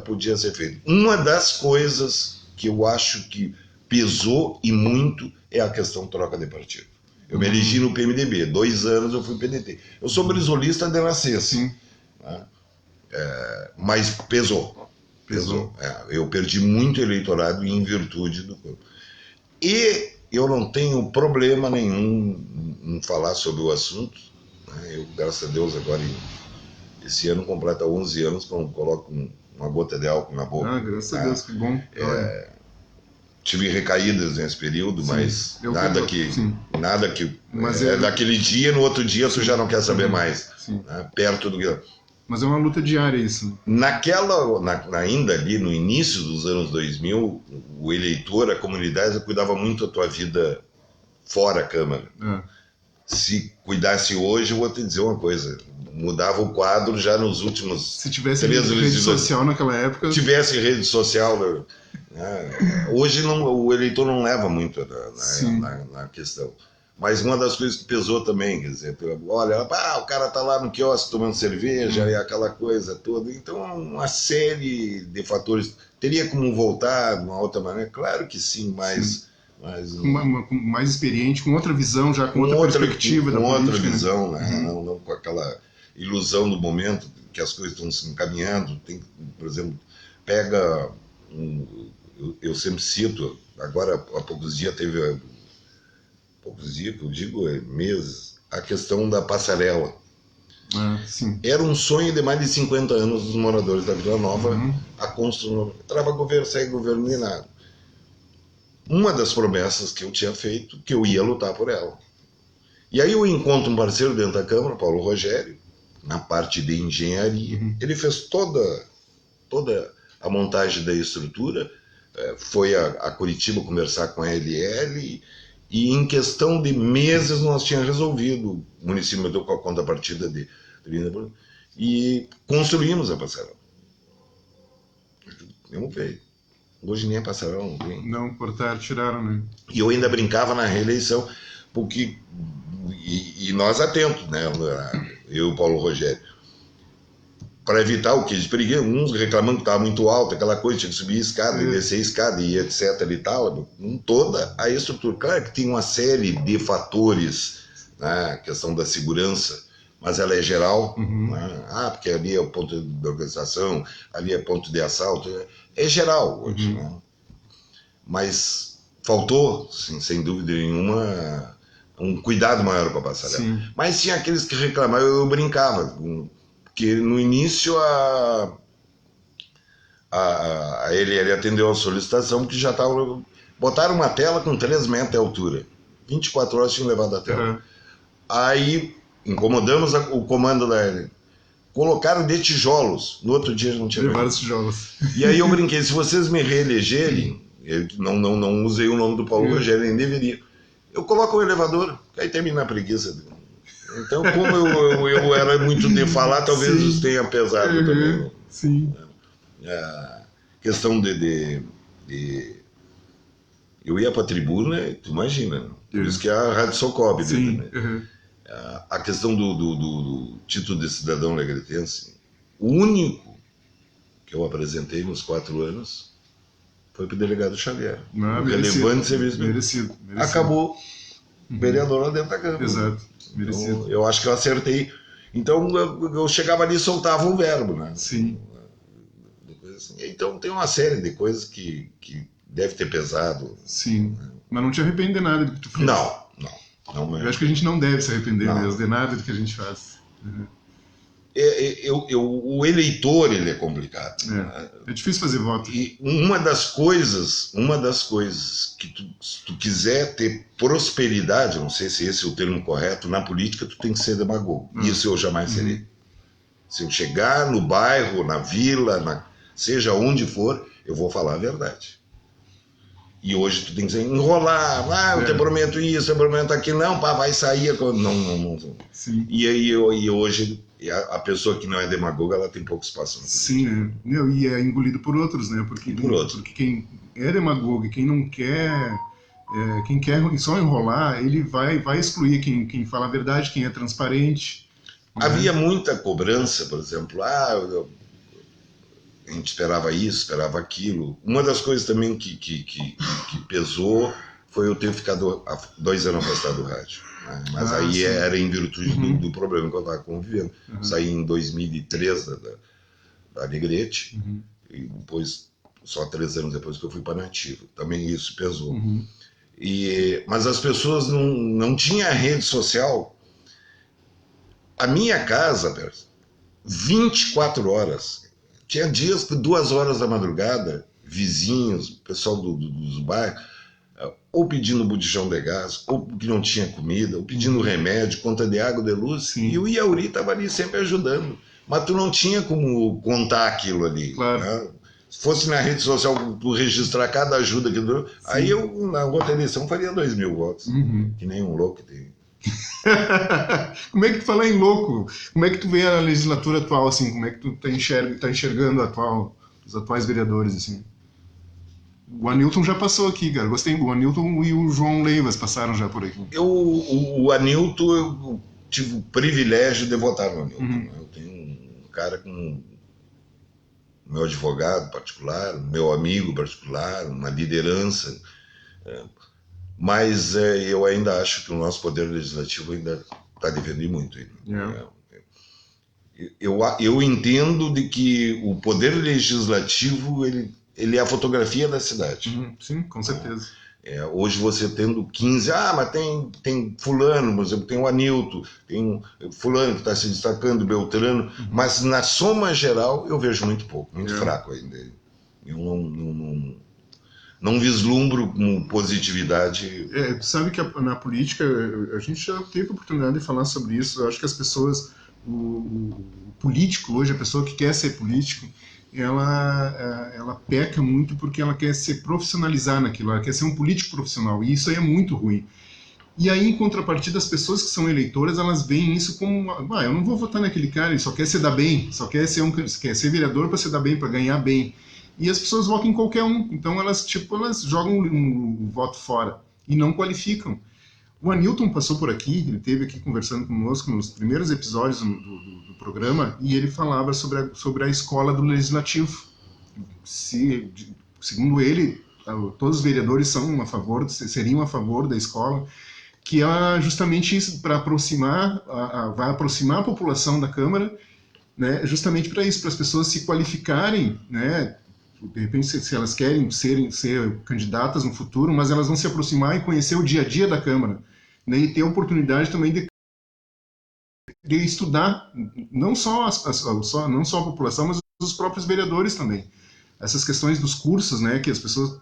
podia ser feita. Uma das coisas que eu acho que pesou e muito é a questão troca de partido. Eu me elegi no PMDB, 2 anos eu fui PDT. Eu sou brisolista de nascer, sim. Né? Mas pesou. Eu perdi muito eleitorado em virtude do... E eu não tenho problema nenhum em falar sobre o assunto. Né? Eu, graças a Deus, agora esse ano completa 11 anos quando coloco uma gota de álcool na boca. Graças a Deus, que bom. Tive recaídas nesse período, sim, mas nada que mas daquele dia, no outro dia tu já não quer saber mais. Né? Perto do que... Mas é uma luta diária isso. Ainda ali no início dos anos 2000, o eleitor, a comunidade, cuidava muito da tua vida fora a Câmara. Se cuidasse hoje, eu vou te dizer uma coisa, mudava o quadro já nos últimos... Se tivesse rede social naquela época... Tivesse rede social... Hoje o eleitor não leva muito na questão. Mas uma das coisas que pesou também, quer dizer, olha, o cara tá lá no quiosque tomando cerveja e aquela coisa toda. Então, uma série de fatores. Teria como voltar de uma outra maneira? Claro que sim, mas mais experiente, com outra visão, já com outra perspectiva da política. Com outra visão, né? Não com aquela ilusão do momento que as coisas estão se encaminhando. Tem, por exemplo, pega... Eu sempre cito, agora há poucos dias teve... poucos dias, que eu digo meses, a questão da passarela. Sim. Era um sonho de mais de 50 anos dos moradores da Vila Nova, a construção. Entrava governo, saía governo, nem nada. Uma das promessas que eu tinha feito, que eu ia lutar por ela. E aí eu encontro um parceiro dentro da Câmara, Paulo Rogério, na parte de engenharia. Ele fez toda a montagem da estrutura, foi a Curitiba conversar com a LL, e em questão de meses nós tínhamos resolvido. O município me deu com a contrapartida de e construímos a passarela. Vamos ver. Hoje nem a passarela não tem. Não, cortaram, tiraram, né? E eu ainda brincava na reeleição, porque... E nós atentos, né? Eu e o Paulo Rogério. Para evitar o que? De perigo, uns reclamando que estava muito alto, aquela coisa, tinha que subir a escada e descer a escada e etc e tal, toda a estrutura. Claro que tem uma série de fatores, né, a questão da segurança, mas ela é geral, né? Porque ali é o ponto de organização, ali é ponto de assalto, é geral hoje, né? Mas faltou, sim, sem dúvida nenhuma, um cuidado maior com a passarela. Sim. Mas tinha aqueles que reclamavam, eu brincava, que no início ele atendeu a solicitação, porque já estava... Botaram uma tela com 3 metros de altura. 24 horas tinham levado a tela. Aí incomodamos o comando da L. Colocaram de tijolos. No outro dia não tinha... Levaram os tijolos. E aí eu brinquei, se vocês me reelegerem, eu não usei o nome do Paulo Rogério, nem deveria. Eu coloco o elevador, que aí termina a preguiça. Então, como eu era muito de falar, talvez isso tenha pesado também. Sim. A questão eu ia para a tribuna, tu imagina, por isso que é a Rádio Socob. Sim. Né? A questão do título de cidadão legretense, o único que eu apresentei nos 4 anos foi para o delegado Xavier. Relevante serviço. Merecido. Acabou. vereador lá dentro da Câmara. Exato, merecido. Então, eu acho que eu acertei. Então eu chegava ali e soltava o verbo, né? Sim. Então tem uma série de coisas que deve ter pesado. Sim, mas não te arrepende de nada do que tu fez. Não Eu mesmo. acho que a gente não deve se arrepender Não. mesmo de nada do que a gente faz. O eleitor, ele é complicado. É difícil fazer voto. E uma das coisas que se tu quiser ter prosperidade, não sei se esse é o termo correto, na política tu tem que ser demagogo. Isso eu jamais serei. Se eu chegar no bairro, na vila, seja onde for, eu vou falar a verdade. E hoje tu tem que enrolar, eu te prometo isso, eu prometo aquilo, não, pá, vai sair. Não. Sim. E hoje a pessoa que não é demagoga, ela tem pouco espaço. Sim, né? E é engolido por outros, né? Porque quem é demagogo e quem não quer, quem quer só enrolar, ele vai excluir quem fala a verdade, quem é transparente. Havia muita cobrança, por exemplo, a gente esperava isso, esperava aquilo. Uma das coisas também que pesou foi eu ter ficado 2 anos afastado do rádio. Né? Mas aí sim. era em virtude do problema que eu estava convivendo. Saí em 2003 da Alegrete, e depois, só 3 anos depois que eu fui para a Nativa. Também isso pesou. Mas as pessoas não tinham rede social. A minha casa, 24 horas. Tinha dias que 2 horas da madrugada, vizinhos, pessoal dos bairros, ou pedindo botijão de gás, ou que não tinha comida, ou pedindo remédio, conta de água, de luz. Sim. E o Iauri estava ali sempre ajudando. Mas tu não tinha como contar aquilo ali. Claro. Né? Se fosse na rede social, tu registrar cada ajuda que deu, aí eu, na outra eleição, faria 2.000 votos. Que nem um louco tem. Como é que tu fala em louco? Como é que tu vê a legislatura atual, assim? Como é que tu tá enxergando os atuais vereadores, assim? O Anilton já passou aqui, cara. Gostei. O Anilton e o João Leivas passaram já por aqui. O Anilton, eu tive o privilégio de votar no Anilton. Né? Eu tenho um cara com meu advogado particular, meu amigo particular, uma liderança. Mas eu ainda acho que o nosso poder legislativo ainda está devendo ir muito. Eu entendo de que o poder legislativo ele é a fotografia da cidade. Sim, com certeza. Hoje você tendo 15, mas tem fulano, por exemplo, tem o Anilton, tem fulano que está se destacando, Beltrano, mas na soma geral eu vejo muito pouco, muito fraco ainda. Eu não vislumbro com positividade. Tu sabe que na política, a gente já teve a oportunidade de falar sobre isso. Eu acho que as pessoas, o político hoje, a pessoa que quer ser político, ela peca muito porque ela quer se profissionalizar naquilo, ela quer ser um político profissional, e isso aí é muito ruim. E aí, em contrapartida, as pessoas que são eleitoras, elas veem isso como, eu não vou votar naquele cara, ele só quer se dar bem, só quer ser vereador para se dar bem, para ganhar bem. E as pessoas votam em qualquer um, então elas jogam o voto fora e não qualificam. O Anilton passou por aqui, ele esteve aqui conversando conosco nos primeiros episódios do programa, e ele falava sobre a escola do Legislativo. Segundo ele, todos os vereadores seriam a favor da escola, que é justamente isso, para vai aproximar a população da Câmara, né, justamente para isso, para as pessoas se qualificarem, né, de repente se elas querem ser candidatas no futuro, mas elas vão se aproximar e conhecer o dia a dia da Câmara, né, e ter a oportunidade também de estudar não só não só a população, mas os próprios vereadores também. Essas questões dos cursos, né, que as pessoas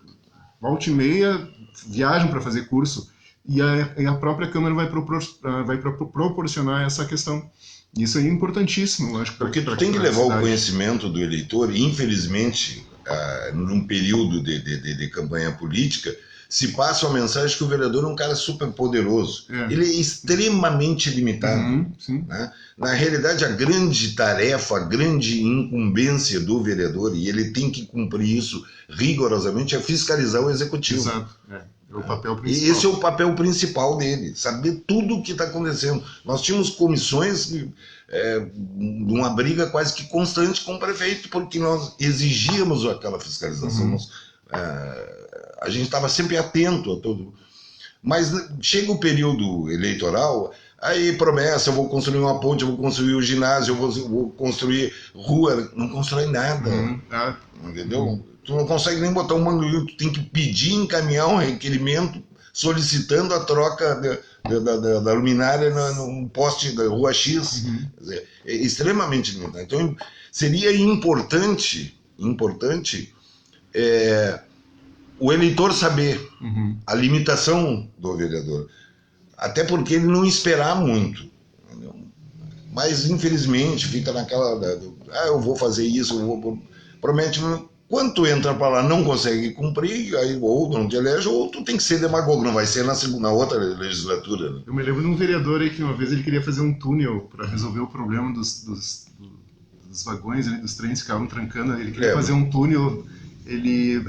volta e meia viajam para fazer curso, e a própria Câmara vai proporcionar essa questão. Isso aí é importantíssimo, eu acho. Porque tu tem que levar o conhecimento do eleitor, e infelizmente, num período de campanha política, se passa uma mensagem que o vereador é um cara super poderoso. Ele é extremamente limitado. Né? Na realidade, a grande tarefa, a grande incumbência do vereador, e ele tem que cumprir isso rigorosamente, é fiscalizar o executivo. Exato. É o papel principal. E esse é o papel principal dele, saber tudo o que está acontecendo. Nós tínhamos comissões de uma briga quase que constante com o prefeito, porque nós exigíamos aquela fiscalização. A gente estava sempre atento a tudo. Mas chega o período eleitoral, aí promessa, eu vou construir uma ponte, eu vou construir um ginásio, eu vou construir rua, não constrói nada, entendeu? Tu não consegue nem botar um manguinho, tu tem que pedir, encaminhar um requerimento solicitando a troca da luminária no poste da rua X. Quer dizer, é extremamente limitado. Então, seria importante o eleitor saber a limitação do vereador. Até porque ele não esperar muito. Entendeu? Mas, infelizmente, fica naquela... eu vou fazer isso, promete... Quando tu entra para lá não consegue cumprir, aí ou não te elege, ou tu tem que ser demagogo, não vai ser na outra legislatura. Né? Eu me lembro de um vereador aí que uma vez ele queria fazer um túnel para resolver o problema dos vagões ali, dos trens que ficavam trancando. Ele queria fazer um túnel,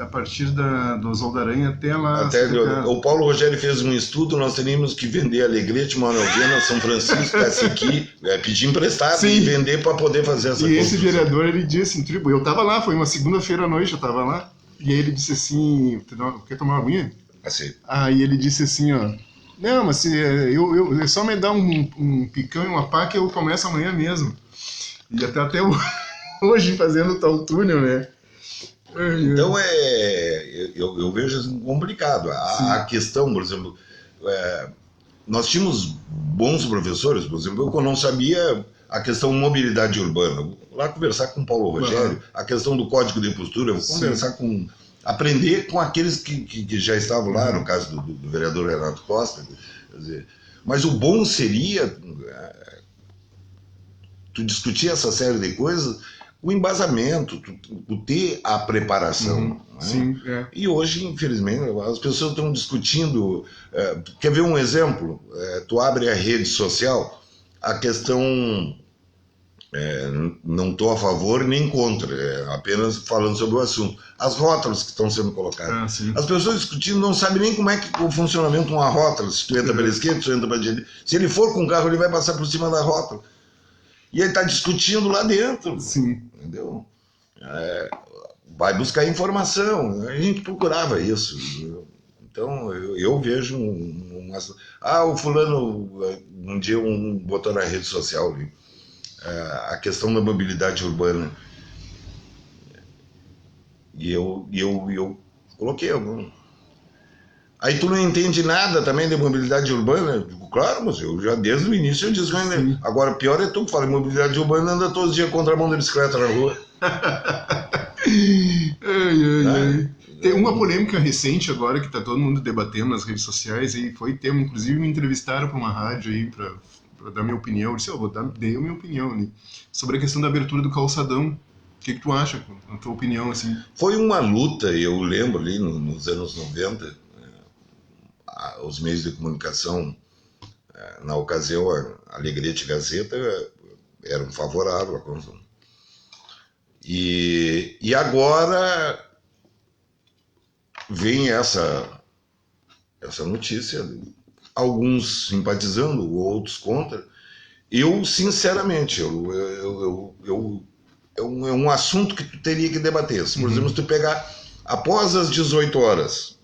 a partir do Oswaldo Aranha até lá. Até o Paulo Rogério fez um estudo, nós teríamos que vender Alegrete, Manuel Viana, São Francisco, Caciqui, pedir emprestado e vender para poder fazer essa construção. Esse vereador, ele disse assim, eu estava lá, foi uma segunda-feira à noite, eu estava lá, e aí ele disse assim, quer tomar uma aguinha? Assim. Aí ele disse assim, ó, não, mas é só me dar um picão e uma pá que eu começo amanhã mesmo. E até hoje fazendo tal túnel, né? Então eu vejo assim, complicado. A questão, por exemplo, nós tínhamos bons professores, por exemplo, eu não sabia a questão mobilidade urbana. Vou lá conversar com o Paulo Rogério, a questão do código de postura, vou conversar aprender com aqueles que já estavam lá, no caso do vereador Renato Costa. Quer dizer, mas o bom seria tu discutir essa série de coisas, o embasamento, tu ter a preparação. Né? Sim, E hoje, infelizmente, as pessoas estão discutindo. Quer ver um exemplo? Tu abre a rede social, a questão. Não estou a favor nem contra, apenas falando sobre o assunto. As rótulas que estão sendo colocadas. As pessoas discutindo não sabem nem como é que o funcionamento de uma rótula. Se tu entra pela esquerda, se tu entra pela direita. Se ele for com o carro, ele vai passar por cima da rótula. E ele está discutindo lá dentro. Sim. Entendeu? Vai buscar informação. A gente procurava isso. Então, eu vejo o fulano, um dia botou na rede social ali, a questão da mobilidade urbana. E eu coloquei algum. Aí tu não entende nada também de mobilidade urbana? Eu digo, claro, mas eu já desde o início eu disse, agora pior é tu que fala em mobilidade urbana, anda todos os dias contramão de bicicleta na rua. Tem uma polêmica recente agora que tá todo mundo debatendo nas redes sociais, e foi tema, inclusive me entrevistaram para uma rádio aí para dar minha opinião. Eu disse, dei a minha opinião ali, sobre a questão da abertura do calçadão. O que tu acha, a tua opinião, assim? Foi uma luta, eu lembro ali nos anos 90, os meios de comunicação, na ocasião, a Alegrete e Gazeta eram favoráveis à construção. E agora vem essa notícia, alguns simpatizando, outros contra. Eu, sinceramente, é um assunto que tu teria que debater. Por exemplo, se tu pegar após as 18 horas,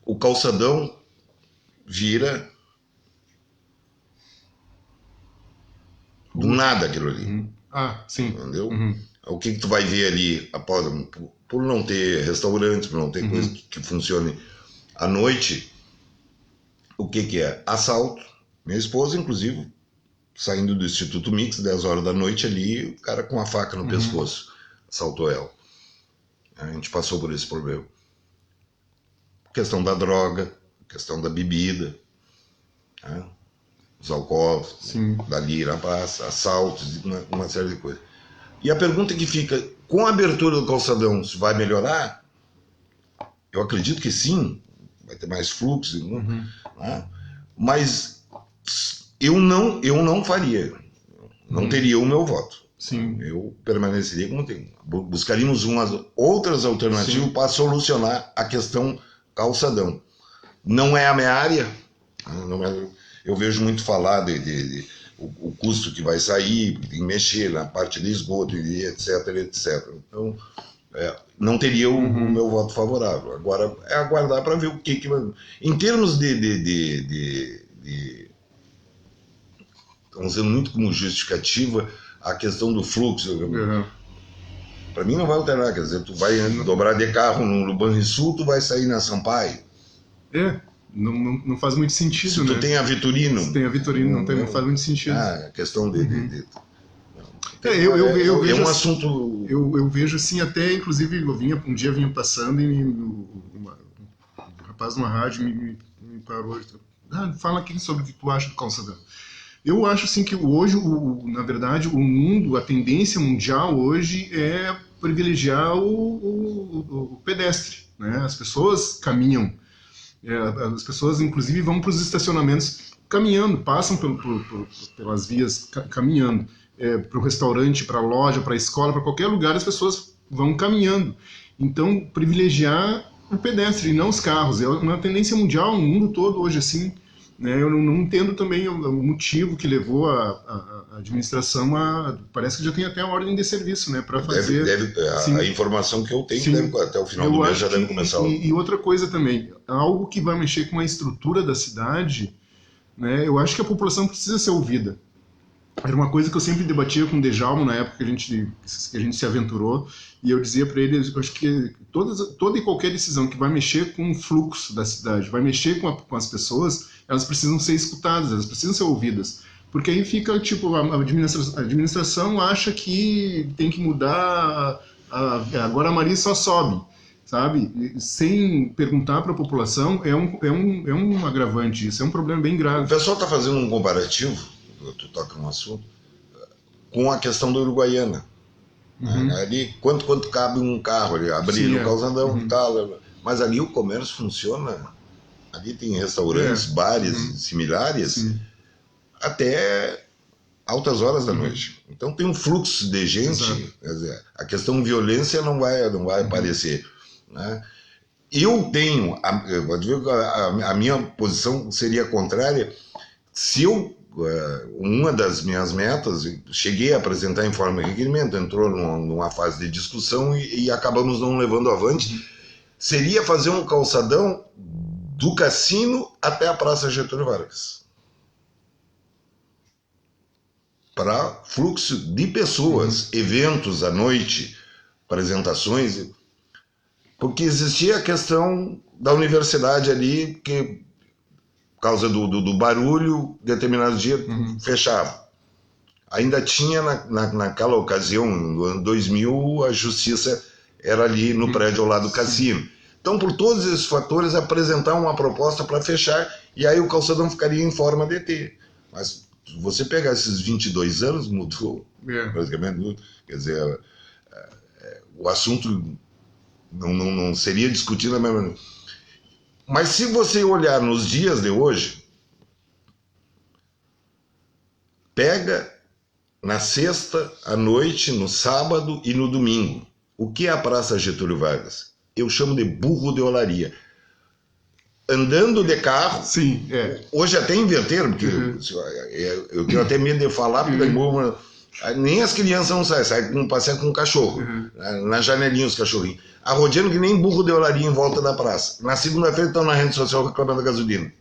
o calçadão vira do nada aquilo ali. Sim. Entendeu? O que tu vai ver ali, após, por não ter restaurantes, por não ter coisa que funcione à noite, o que é? Assalto. Minha esposa, inclusive, saindo do Instituto Mix, 10 horas da noite ali, o cara com a faca no pescoço assaltou ela. A gente passou por esse problema. Questão da droga, questão da bebida, né? Os alcoólicos, dali na passa, assaltos, uma série de coisas. E a pergunta que fica, com a abertura do calçadão, se vai melhorar? Eu acredito que sim, vai ter mais fluxo, né? Mas eu não faria, não teria o meu voto. Sim. Eu permaneceria como tem. Buscaríamos outras alternativas para solucionar a questão calçadão. Não é a minha área, eu vejo muito falar o custo que vai sair, em mexer na parte de esgoto, etc, etc. Então, não teria o meu voto favorável. Agora é aguardar para ver o que vai... Em termos estamos usando muito como justificativa a questão do fluxo. Para mim não vai alterar, quer dizer, tu vai dobrar de carro no Banrisul, tu vai sair na Sampaio. Não faz muito sentido, Se tu tem a Vitorino. Se tem a Vitorino, não faz muito sentido. A questão eu vejo um assunto... Eu vejo assim, até inclusive um dia vinha passando e um rapaz numa rádio me parou e fala aqui sobre o que tu acha do calçadão. Eu acho assim que hoje, na verdade, o mundo, a tendência mundial hoje é privilegiar o pedestre, né? As pessoas caminham, as pessoas inclusive vão para os estacionamentos caminhando, passam pelas vias caminhando, para o restaurante, para a loja, para a escola, para qualquer lugar as pessoas vão caminhando. Então, privilegiar o pedestre e não os carros. É uma tendência mundial, no mundo todo hoje assim. Eu não entendo também o motivo que levou a administração a... Parece que já tem até a ordem de serviço, né, para fazer... A informação que eu tenho, até o final do mês já deve começar. E outra coisa também, algo que vai mexer com a estrutura da cidade, né, eu acho que a população precisa ser ouvida. Era uma coisa que eu sempre debatia com o Djalma na época que a gente se aventurou, e eu dizia para ele, eu acho que toda e qualquer decisão que vai mexer com o fluxo da cidade, vai mexer com as pessoas, elas precisam ser escutadas, elas precisam ser ouvidas. Porque aí fica, tipo, a administração acha que tem que mudar, agora a Maria só sobe, sabe? Sem perguntar para a população, é um agravante, isso é um problema bem grave. O pessoal está fazendo um comparativo, tu toca no assunto, com a questão da Uruguaiana. Ali, quanto cabe um carro ali, abrir o calçadão, tal, mas ali o comércio funciona, ali tem restaurantes, bares similares, até altas horas da noite. Então tem um fluxo de gente, quer dizer, a questão de violência não vai aparecer, né? Eu tenho, a minha posição seria contrária, se uma das minhas metas, cheguei a apresentar em forma de requerimento, entrou numa fase de discussão e acabamos não levando avante, seria fazer um calçadão do Cassino até a Praça Getúlio Vargas. Para fluxo de pessoas, eventos à noite, apresentações, porque existia a questão da universidade ali, que por causa do barulho, determinado dia fechava. Ainda tinha, naquela ocasião, no ano 2000, a justiça era ali no prédio ao lado do cassino. Então, por todos esses fatores, apresentar uma proposta para fechar, e aí o calçadão ficaria em forma de T. Mas se você pegar esses 22 anos, mudou, praticamente mudou. Quer dizer, o assunto não seria discutido da mesma maneira. Mas se você olhar nos dias de hoje, pega na sexta à noite, no sábado e no domingo. O que é a Praça Getúlio Vargas? Eu chamo de burro de olaria. Andando de carro, hoje até inverteram, porque eu tenho até medo de falar, porque nem as crianças não saem passear com um cachorro, na janelinha os cachorrinhos, arrodeando que nem burro de olaria em volta da praça. Na segunda-feira estão na rede social reclamando da gasolina.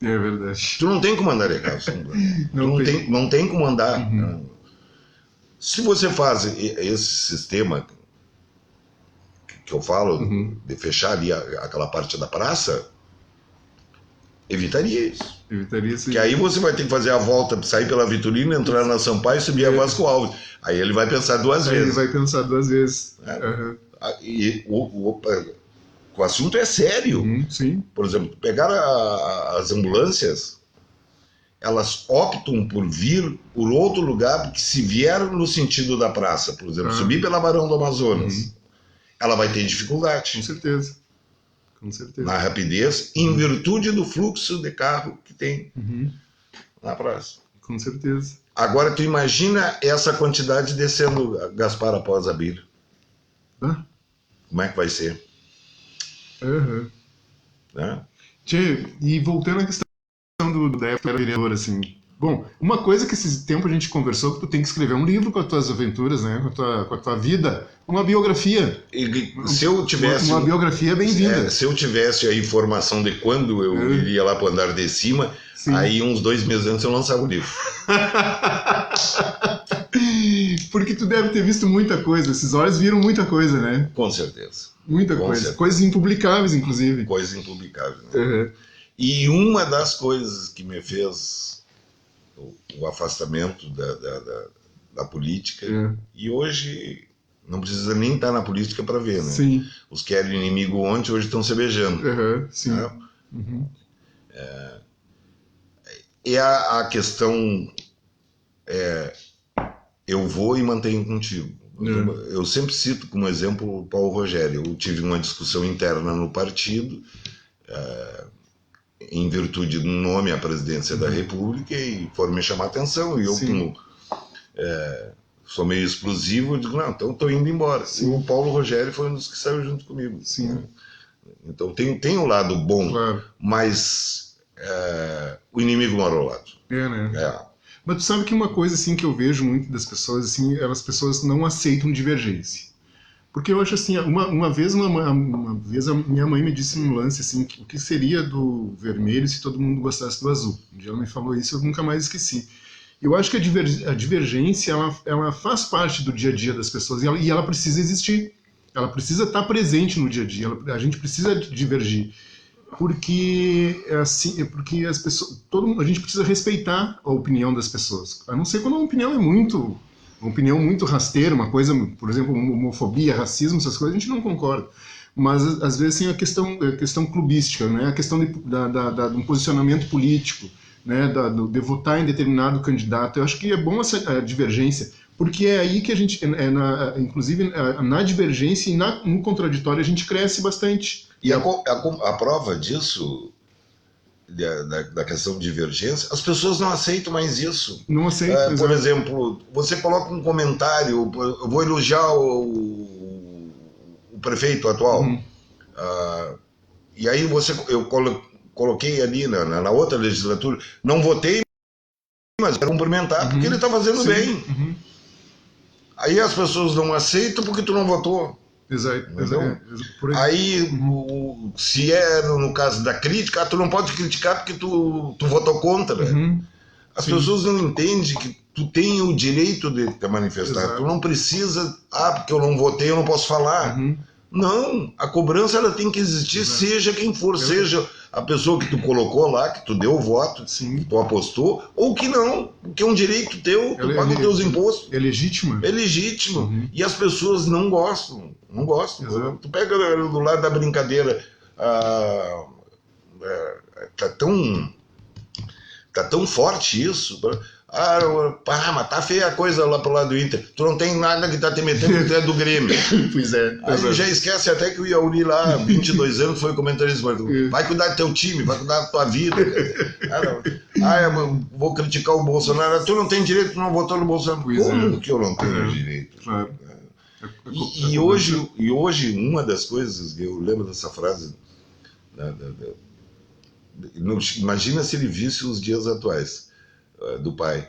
É verdade. Tu não tem como andar de carro. não tem como andar. Se você faz esse sistema que eu falo, de fechar ali aquela parte da praça, evitaria isso. Evitaria sim. Que aí você vai ter que fazer a volta, sair pela Vitorino, entrar na Sampaio e subir a Vasco Alves. Aí ele vai pensar duas vezes. Ele vai pensar duas vezes. E o assunto é sério. Sim. Por exemplo, pegar as ambulâncias, elas optam por vir por outro lugar, porque se vier no sentido da praça, por exemplo, subir pela Barão do Amazonas, ela vai ter dificuldade. Com certeza. Com certeza. Na rapidez, em virtude do fluxo de carro que tem na praça. Com certeza. Agora, tu imagina essa quantidade descendo Gaspar após a Bíblia. Como é que vai ser? Né? Tchê, e voltando à questão da época era vereador, assim, Bom, uma coisa que esse tempo a gente conversou, que tu tem que escrever um livro com as tuas aventuras, né? Com a tua vida, uma biografia. Se eu tivesse uma biografia bem-vinda. Se eu tivesse a informação de quando eu iria lá para o andar de cima, sim, aí uns 2 meses antes eu lançava o livro. Porque tu deve ter visto muita coisa, esses olhos viram muita coisa, né? Com certeza. Muita coisa. Certeza. Coisas impublicáveis, inclusive. Coisas impublicáveis, né? E uma das coisas que me fez o afastamento da política, e hoje não precisa nem estar na política para ver, né? Sim. Os que eram inimigo ontem hoje estão se beijando. Sim. Né? E a questão eu vou e mantenho contigo. Eu sempre cito como exemplo o Paulo Rogério. Eu tive uma discussão interna no partido, em virtude do nome à presidência da República, e foram me chamar a atenção, e eu, como sou meio explosivo, eu digo, não, então estou indo embora. Sim. E o Paulo Rogério foi um dos que saiu junto comigo. Sim. Né? Então tem um lado bom, claro, mas o inimigo mora ao lado. Né? Mas tu sabe que uma coisa assim que eu vejo muito das pessoas, assim, as pessoas não aceitam divergência. Porque eu acho assim, uma vez a minha mãe me disse num lance assim, o que seria do vermelho se todo mundo gostasse do azul. Um dia ela me falou isso e eu nunca mais esqueci. Eu acho que a divergência, ela faz parte do dia a dia das pessoas e ela precisa existir. Ela precisa estar presente no dia a dia. A gente precisa divergir. Porque as pessoas, a gente precisa respeitar a opinião das pessoas. A não ser quando a opinião é uma opinião muito rasteira, uma coisa, por exemplo, homofobia, racismo, essas coisas, a gente não concorda. Mas, às vezes, assim, a questão clubística, né? A questão de um posicionamento político, né? De votar em determinado candidato. Eu acho que é bom essa divergência, porque é aí que a gente, inclusive, na divergência e no contraditório, a gente cresce bastante. E a prova disso, da questão de divergência, as pessoas não aceitam mais isso. Não aceitam. Por exemplo, você coloca um comentário, eu vou elogiar o prefeito atual, e aí eu coloquei ali na outra legislatura, não votei, mas quero cumprimentar, porque ele está fazendo bem. Aí as pessoas não aceitam porque tu não votou. Exato. Aí, se no caso da crítica, tu não pode criticar porque tu votou contra. As pessoas não entendem que tu tem o direito de te manifestar. Exato. Tu não precisa, porque eu não votei, eu não posso falar. Não, a cobrança ela tem que existir, seja quem for, seja a pessoa que tu colocou lá, que tu deu o voto, que tu apostou, ou que não, porque é um direito teu, tu paga os teus impostos. É legítimo. É legítimo. E as pessoas não gostam. Não gostam. Exato. Tu pega do lado da brincadeira, tá tão forte isso. Mas tá feia a coisa lá pro lado do Inter. Tu não tem nada que tá te metendo, que tu é do Grêmio. Pois é. Aí já esquece até que o Yauri lá, 22 anos, foi comentarista. Vai cuidar do teu time, vai cuidar da tua vida. Eu vou criticar o Bolsonaro. Tu não tem direito, tu não votou no Bolsonaro. Como que eu não tenho direito? Claro. E hoje, uma das coisas, eu lembro dessa frase, imagina se ele visse os dias atuais do pai.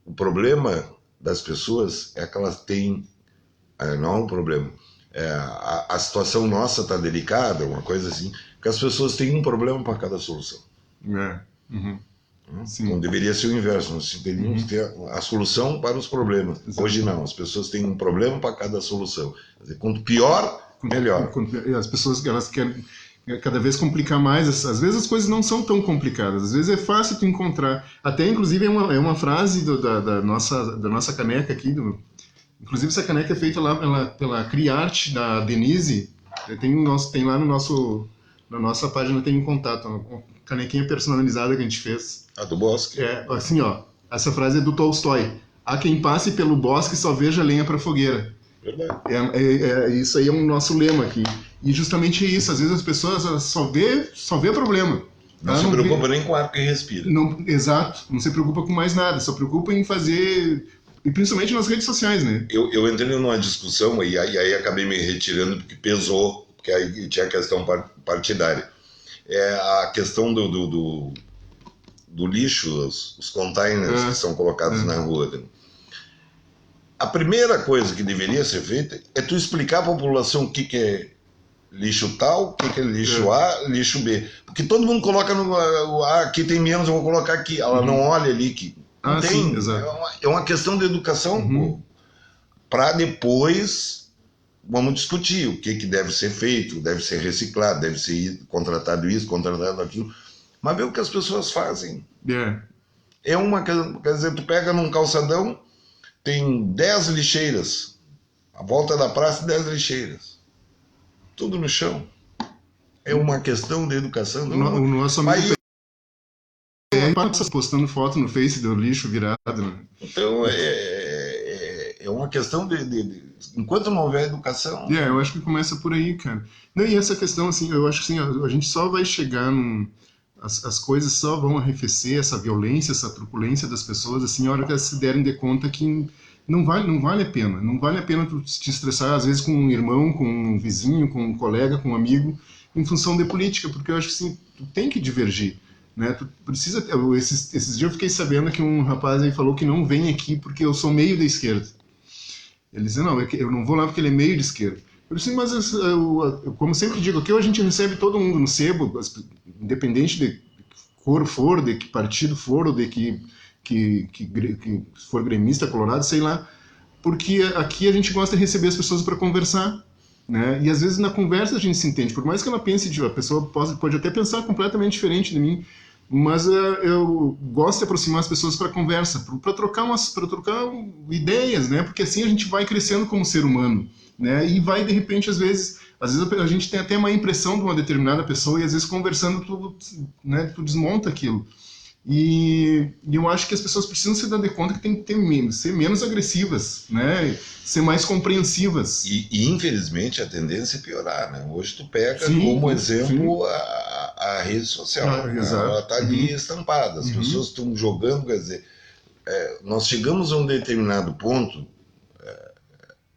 O problema das pessoas é que elas têm, não é um problema, a situação nossa está delicada, uma coisa assim, que as pessoas têm um problema para cada solução. Não deveria ser o inverso, nós teríamos que ter a solução para os problemas. Exatamente. Hoje não, as pessoas têm um problema para cada solução. Quer dizer, quanto pior, melhor. As pessoas elas querem cada vez complicar mais. Às vezes as coisas não são tão complicadas, às vezes é fácil tu encontrar. Até inclusive é uma frase da nossa caneca aqui, inclusive essa caneca é feita lá pela Criarte, da Denise. Tem lá na nossa página, tem um contato, uma canequinha personalizada que a gente fez. A do Bosque. Assim, essa frase é do Tolstói. Há quem passe pelo bosque e só veja lenha para fogueira. Verdade. Isso aí é o nosso lema aqui. E justamente é isso. Às vezes as pessoas só vê problema. Não se preocupa nem com o ar que respira. Exato. Não se preocupa com mais nada. Só preocupa em fazer... E principalmente nas redes sociais, né? Eu entrei numa discussão e aí acabei me retirando porque pesou, porque aí tinha a questão partidária. A questão do lixo, os containers que são colocados na rua. A primeira coisa que deveria ser feita é tu explicar à população o que é lixo tal, o que é lixo A, lixo B. Porque todo mundo coloca no aqui tem menos, eu vou colocar aqui. Ela não olha ali que não tem. Sim, exato. É uma questão de educação para depois vamos discutir o que deve ser feito, deve ser reciclado, deve ser contratado isso, contratado aquilo. Mas vê o que as pessoas fazem. Quer dizer, tu pega num calçadão, tem 10 lixeiras. À volta da praça, 10 lixeiras. Tudo no chão. É uma questão de educação. O nosso amigo passa postando foto no Face do lixo virado. Né? Então, é uma questão de enquanto não houver educação... eu acho que começa por aí, cara. Não, e essa questão, assim, eu acho que assim, a gente só vai chegar as coisas só vão arrefecer, essa violência, essa truculência das pessoas, assim, a hora que elas se derem de conta que não vale a pena. Não vale a pena tu te estressar, às vezes, com um irmão, com um vizinho, com um colega, com um amigo, em função de política, porque eu acho que, assim, tu tem que divergir, né? Tu precisa... Esses dias eu fiquei sabendo que um rapaz aí falou que não vem aqui porque eu sou meio da esquerda. Ele dizia, não, eu não vou lá porque ele é meio de esquerda. Eu disse, mas eu, como sempre digo, aqui a gente recebe todo mundo no sebo, independente de que cor for, de que partido for, ou de que for gremista, colorado, sei lá, porque aqui a gente gosta de receber as pessoas para conversar, né? E às vezes na conversa a gente se entende, por mais que ela pense, a pessoa pode até pensar completamente diferente de mim, mas eu gosto de aproximar as pessoas para conversa, para trocar ideias, né? Porque assim a gente vai crescendo como ser humano, né? E vai de repente às vezes a gente tem até uma impressão de uma determinada pessoa e às vezes conversando tu desmonta aquilo. E eu acho que as pessoas precisam se dar de conta que tem que ser menos agressivas, né? Ser mais compreensivas. E infelizmente a tendência é piorar, né? Hoje tu pega como exemplo a rede social, né? Ela está ali estampada, as pessoas estão jogando, quer dizer, nós chegamos a um determinado ponto,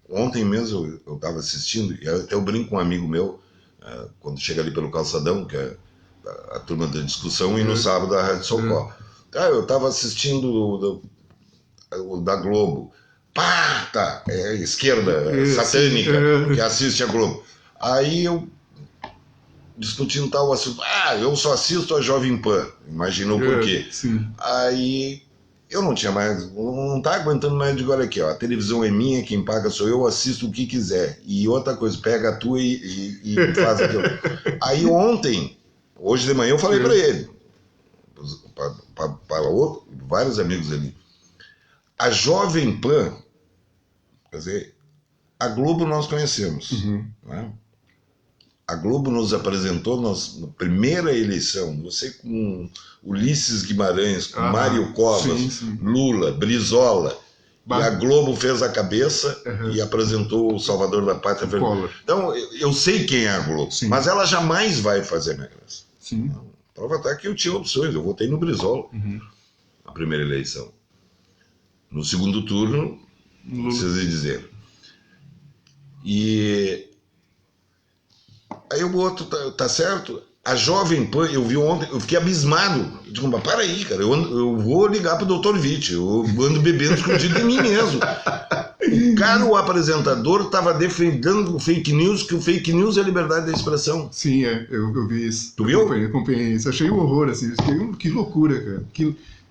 ontem mesmo eu estava assistindo, e até eu brinco com um amigo meu, quando chega ali pelo calçadão, que é a turma da discussão, e no sábado a Rádio Socorro. Eu estava assistindo o da Globo. Esquerda satânica que assiste a Globo. Aí eu discutindo tal assunto. Eu só assisto a Jovem Pan. Imaginou por quê? Aí eu não tinha mais, não tá aguentando mais. Eu digo, olha aqui, ó, a televisão é minha, quem paga sou eu, assisto o que quiser. E outra coisa, pega a tua e faz aquilo. Aí hoje de manhã eu falei para ele, para vários amigos ali, a Jovem Pan, quer dizer, a Globo nós conhecemos, né? A Globo nos apresentou na primeira eleição, você com Ulisses Guimarães, com Mário Covas, Lula, Brizola, e a Globo fez a cabeça e apresentou o Salvador da Pátria. Então, eu sei quem é a Globo, mas ela jamais vai fazer minha graça. Prova tá que eu tinha opções, eu votei no Brizola na primeira eleição. No segundo turno, não precisa dizer. E aí o outro tá certo. A Jovem Pan, eu vi ontem, eu fiquei abismado. Eu digo, mas para aí, cara, eu vou ligar pro Dr. Witt, eu ando bebendo escondido de mim mesmo. O apresentador estava defendendo o fake news, que o fake news é a liberdade da expressão. Sim, eu vi isso. Tu viu? Eu acompanhei isso. Achei um horror, assim. Que loucura, cara.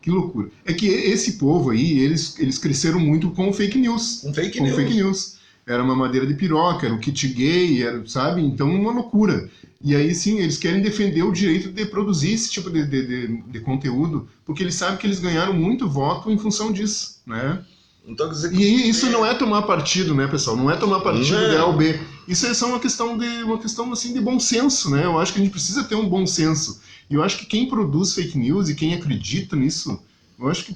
Que loucura. É que esse povo aí, eles cresceram muito com fake news. Com fake news. Era uma madeira de piroca, era o kit gay, sabe? Então, uma loucura. E aí, sim, eles querem defender o direito de produzir esse tipo de conteúdo, porque eles sabem que eles ganharam muito voto em função disso, né? Então, quer dizer, e isso não é tomar partido, né, pessoal? Não é tomar partido de A ou B. Isso é só uma questão assim, de bom senso, né? Eu acho que a gente precisa ter um bom senso. E eu acho que quem produz fake news e quem acredita nisso, eu acho que,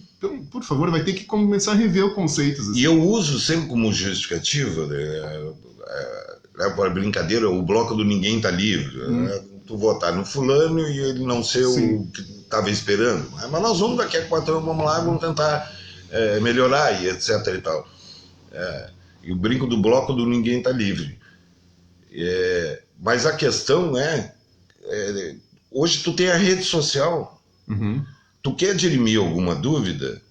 por favor, vai ter que começar a rever os conceitos. Assim. E eu uso sempre como justificativa, para brincadeira, o bloco do ninguém tá livre. Tu votar no fulano e ele não ser o que estava esperando. Mas nós vamos daqui a 4 anos, vamos lá, vamos tentar melhorar e etc e tal. E o brinco do bloco do ninguém tá livre. Mas a questão hoje tu tem a rede social. tu quer dirimir alguma dúvida,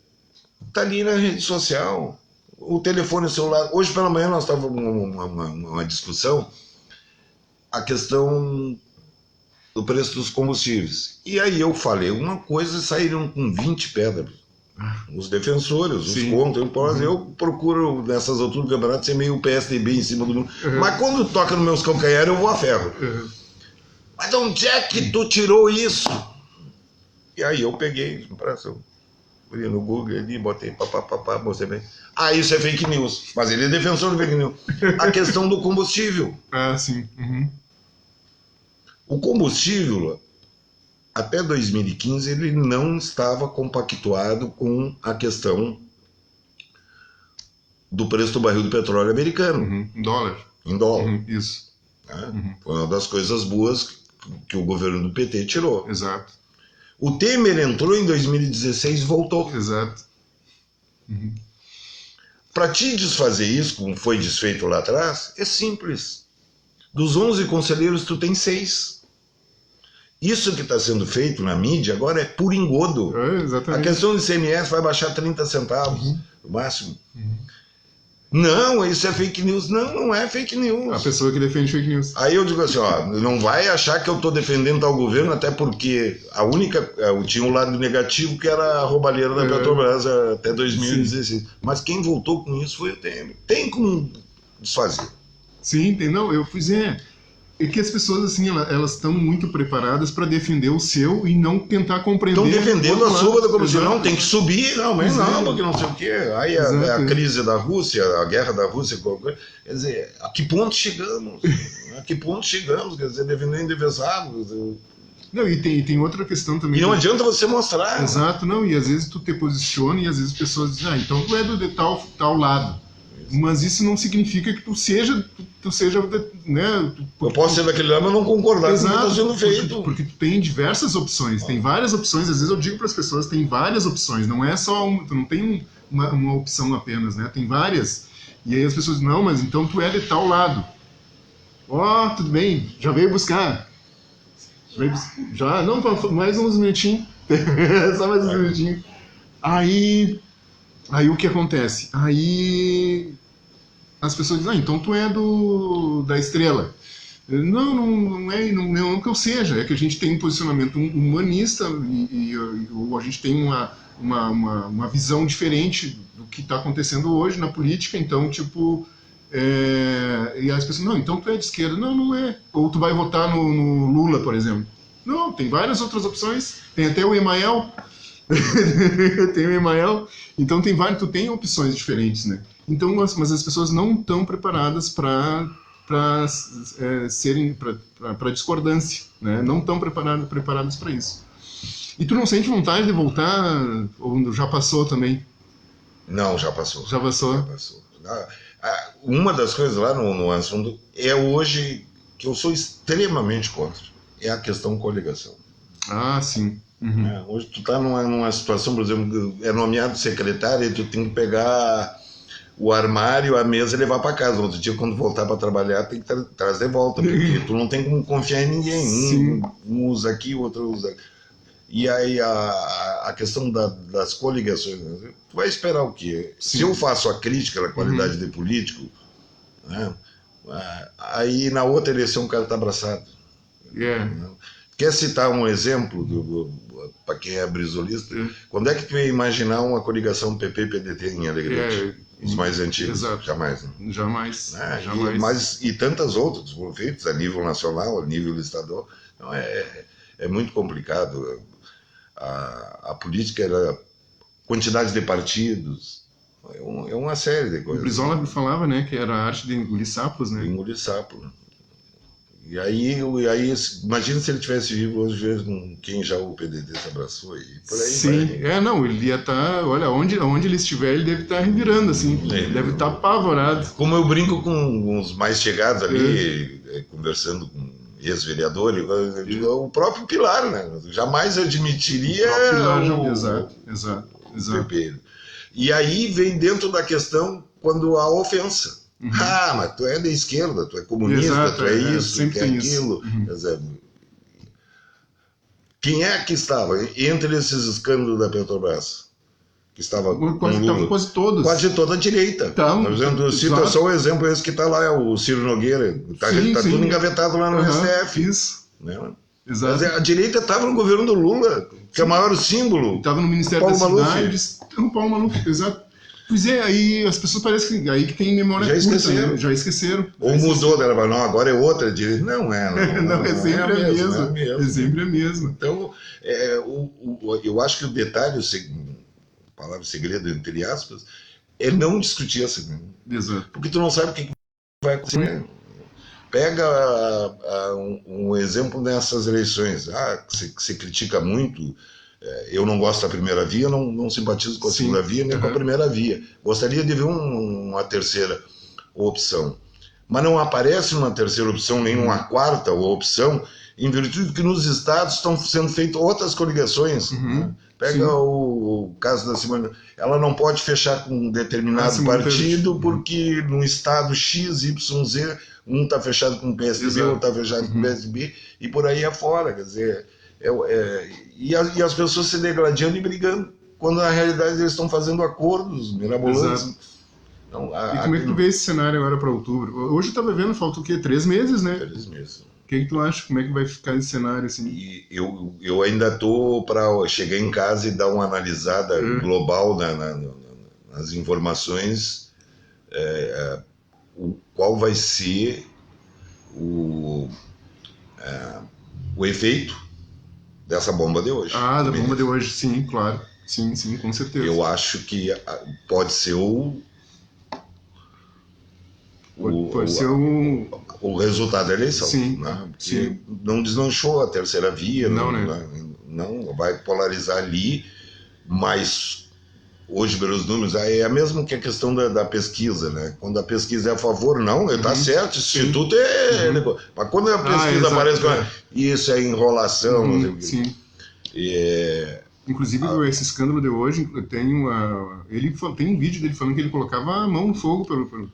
tá ali na rede social. O telefone celular. Hoje pela manhã nós estávamos uma discussão, a questão do preço dos combustíveis. E aí eu falei uma coisa e saíram com 20 pedras. Os defensores, os contra. Eu procuro, nessas alturas do campeonato, ser meio PSDB em cima do mundo. Mas quando toca nos meus calcanhares, eu vou a ferro. Mas de onde é que tu tirou isso? E aí eu peguei, fui no Google ali, botei papapá, mostrei bem. Isso é fake news. Mas ele é defensor do fake news. A questão do combustível. Sim. O combustível, até 2015, ele não estava compactuado com a questão do preço do barril de petróleo americano. Em dólar. Em dólar. Isso. Foi uma das coisas boas que o governo do PT tirou. Exato. O Temer entrou em 2016 e voltou. Exato. Para te desfazer isso, como foi desfeito lá atrás, é simples. Dos 11 conselheiros, tu tem 6. Isso que está sendo feito na mídia agora é por engodo. Exatamente. A questão do ICMS vai baixar 30 centavos, no máximo. Não, isso é fake news. Não é fake news. A pessoa que defende fake news. Aí eu digo assim, não vai achar que eu estou defendendo tal governo, até porque tinha um lado negativo que era a roubalheira da Petrobras até 2016. Mas quem voltou com isso foi o Temer. Tem como desfazer. Sim, tem. Não, eu fiz. É que as pessoas, assim, elas estão muito preparadas para defender o seu e não tentar compreender. Estão defendendo a sua da combustível. Não, tem que subir. Não, mas não, porque não sei o quê. Aí a crise da Rússia, a guerra da Rússia, quer dizer, a que ponto chegamos? A que ponto chegamos? Quer dizer, defendendo indefensável. Não, e tem outra questão também. E não adianta você mostrar. Exato, não, e às vezes tu te posiciona e às vezes as pessoas dizem, então tu é de tal lado. Mas isso não significa que tu seja, né? Eu posso ser daquele lado, mas não concordar com o que está sendo feito. Porque tu tem diversas opções, tem várias opções. Às vezes eu digo para as pessoas, tem várias opções. Não é só tu não tem uma opção apenas, né? Tem várias. E aí as pessoas dizem, não, mas então tu é de tal lado. Tudo bem, já veio buscar. Já, não, mais uns minutinhos. Só mais uns minutinhos. Aí o que acontece? Aí as pessoas dizem, então tu é da Estrela. Não é que eu seja, é que a gente tem um posicionamento humanista e a gente tem uma visão diferente do que está acontecendo hoje na política, então, tipo, e as pessoas, não, então tu é de esquerda. Não é. Ou tu vai votar no Lula, por exemplo. Não, tem várias outras opções, tem até o Emael. Tem o Emael, então tu tem opções diferentes, né? Então, mas as pessoas não estão preparadas para discordância, né? Não estão preparadas para isso. E tu não sente vontade de voltar ou já passou também? Não, já passou. Já passou. Uma das coisas lá no assunto é hoje que eu sou extremamente contra, é a questão coligação. Sim. Hoje tu está numa situação, por exemplo, é nomeado secretário e tu tem que pegar o armário, a mesa e levar para casa. Outro dia, quando voltar para trabalhar, tem que trazer de volta, porque tu não tem como confiar em ninguém. Um usa aqui, o outro usa. E aí a questão das coligações, né? Tu vai esperar o quê? Sim. Se eu faço a crítica da qualidade de político, né? Aí na outra eleição o cara está abraçado. Quer citar um exemplo para quem é brisolista? Quando é que tu ia imaginar uma coligação PP-PDT em Alegrete? Os mais antigos? Exato. Jamais. Né? Jamais. E tantas outras foram feitas a nível nacional, a nível estadual. Então é muito complicado. A política era quantidade de partidos, é uma série de coisas. O Brizola falava, né, que era a arte de engolir sapos, né? Engolir sapo. E aí, imagina se ele tivesse vivo hoje com quem já o PDT se abraçou e por aí. Sim, vai. Ele ia estar, olha, onde ele estiver, ele deve estar revirando, assim, deve estar apavorado. Como eu brinco com os mais chegados ali, conversando com ex-vereadores, o próprio Pilar, né? Jamais admitiria Exato. PP. E aí vem dentro da questão quando há ofensa. Mas tu é da esquerda, tu é comunista, tu é isso, tu é aquilo. Quer dizer, Quem é que estava entre esses escândalos da Petrobras? Que estava quase todos. Quase toda a direita. Então, por exemplo, cita só o exemplo esse que está lá, o Ciro Nogueira. Está tudo engavetado lá no STF. Isso. Né? Exato. Mas a direita estava no governo do Lula, que é o maior símbolo. Estava no Ministério da Cidade, no Paulo Maluf, exato. Pois é, aí as pessoas parecem que aí que tem memória curta, né? Já esqueceram. Ou mudou, ela falou, não, agora é outra direita. Não é. Não, é sempre a mesma. É sempre a mesma. Então, eu acho que o detalhe, a palavra segredo, entre aspas, é não discutir assim. Exato. Porque tu não sabe o que vai acontecer. Pega um exemplo nessas eleições. Que se critica muito. Eu não gosto da primeira via, não simpatizo com a segunda via, nem com a primeira via. Gostaria de ver uma terceira opção. Mas não aparece uma terceira opção, nem uma quarta opção, em virtude que nos estados estão sendo feitas outras coligações. Né? Pega o caso da Simone. Ela não pode fechar com um determinado partido, porque no estado X, Y, Z, um está fechado com o PSDB, outro está fechado com o PSB, e por aí afora. Quer dizer, e as pessoas se degladiando e brigando, quando na realidade eles estão fazendo acordos mirabolantes. Então, e como é que tu vê esse cenário agora para outubro? Hoje eu estava vendo, falta o quê? 3 meses, né? 3 meses. O que tu acha? Como é que vai ficar esse cenário assim? E eu ainda estou para chegar em casa e dar uma analisada global nas informações, qual vai ser o efeito dessa bomba de hoje. Da bomba de hoje, sim, claro. Sim, com certeza. Eu acho que pode ser o resultado da eleição. Sim, né? Porque não deslanchou a terceira via, não vai polarizar ali, mas hoje, pelos números, é mesmo que a questão da pesquisa, né? Quando a pesquisa é a favor, não, está certo, esse instituto mas quando a pesquisa aparece com isso é enrolação, não sei o quê. Sim. Inclusive, esse escândalo de hoje, tem um vídeo dele falando que ele colocava a mão no fogo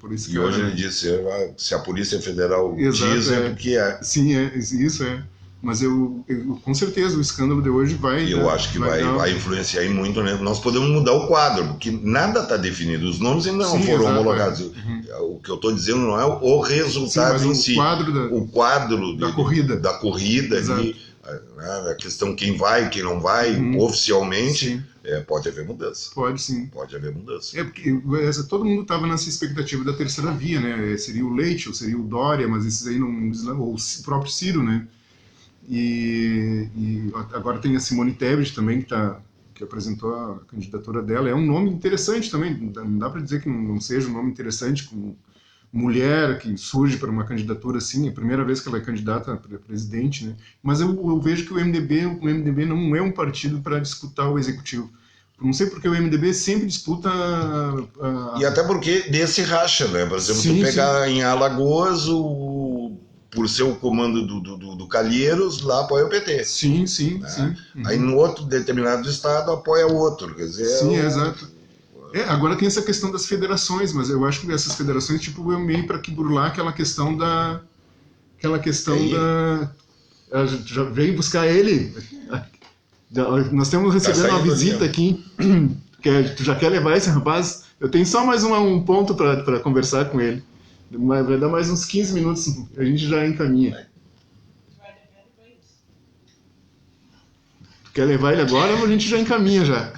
por esse cara. E hoje ele disse, se a Polícia Federal diz, é porque é. Sim, isso é. Mas eu com certeza, o escândalo de hoje vai... Eu acho que vai influenciar muito, né? Nós podemos mudar o quadro, porque nada está definido, os nomes ainda não foram homologados. O que eu estou dizendo não é o resultado em si, o quadro da corrida. Ali, a questão quem vai, quem não vai, oficialmente, pode haver mudança. Pode haver mudança. Porque todo mundo estava nessa expectativa da terceira via, né? Seria o Leite, ou seria o Dória, mas esses aí não... Ou o próprio Ciro, né? E agora tem a Simone Tebet também, que apresentou a candidatura dela. É um nome interessante também, não dá para dizer que não seja um nome interessante, com mulher que surge para uma candidatura assim, é a primeira vez que ela é candidata para presidente, né? Mas eu vejo que o MDB não é um partido para disputar o executivo. Não sei porque o MDB sempre disputa... E até porque desse racha, né? Por exemplo, tu pegar em Alagoas, por ser o comando do Calheiros, lá apoia o PT. Sim. Aí no outro determinado estado apoia o outro. Quer dizer, exato. Agora tem essa questão das federações, mas eu acho que essas federações é meio para que burlar aquela questão da... Já veio buscar ele. Nós estamos recebendo uma visita aqui. Tu já quer levar esse rapaz? Eu tenho só mais um ponto para conversar com ele. Vai dar mais uns 15 minutos, a gente já encaminha. Tu quer levar ele agora ou a gente já encaminha já?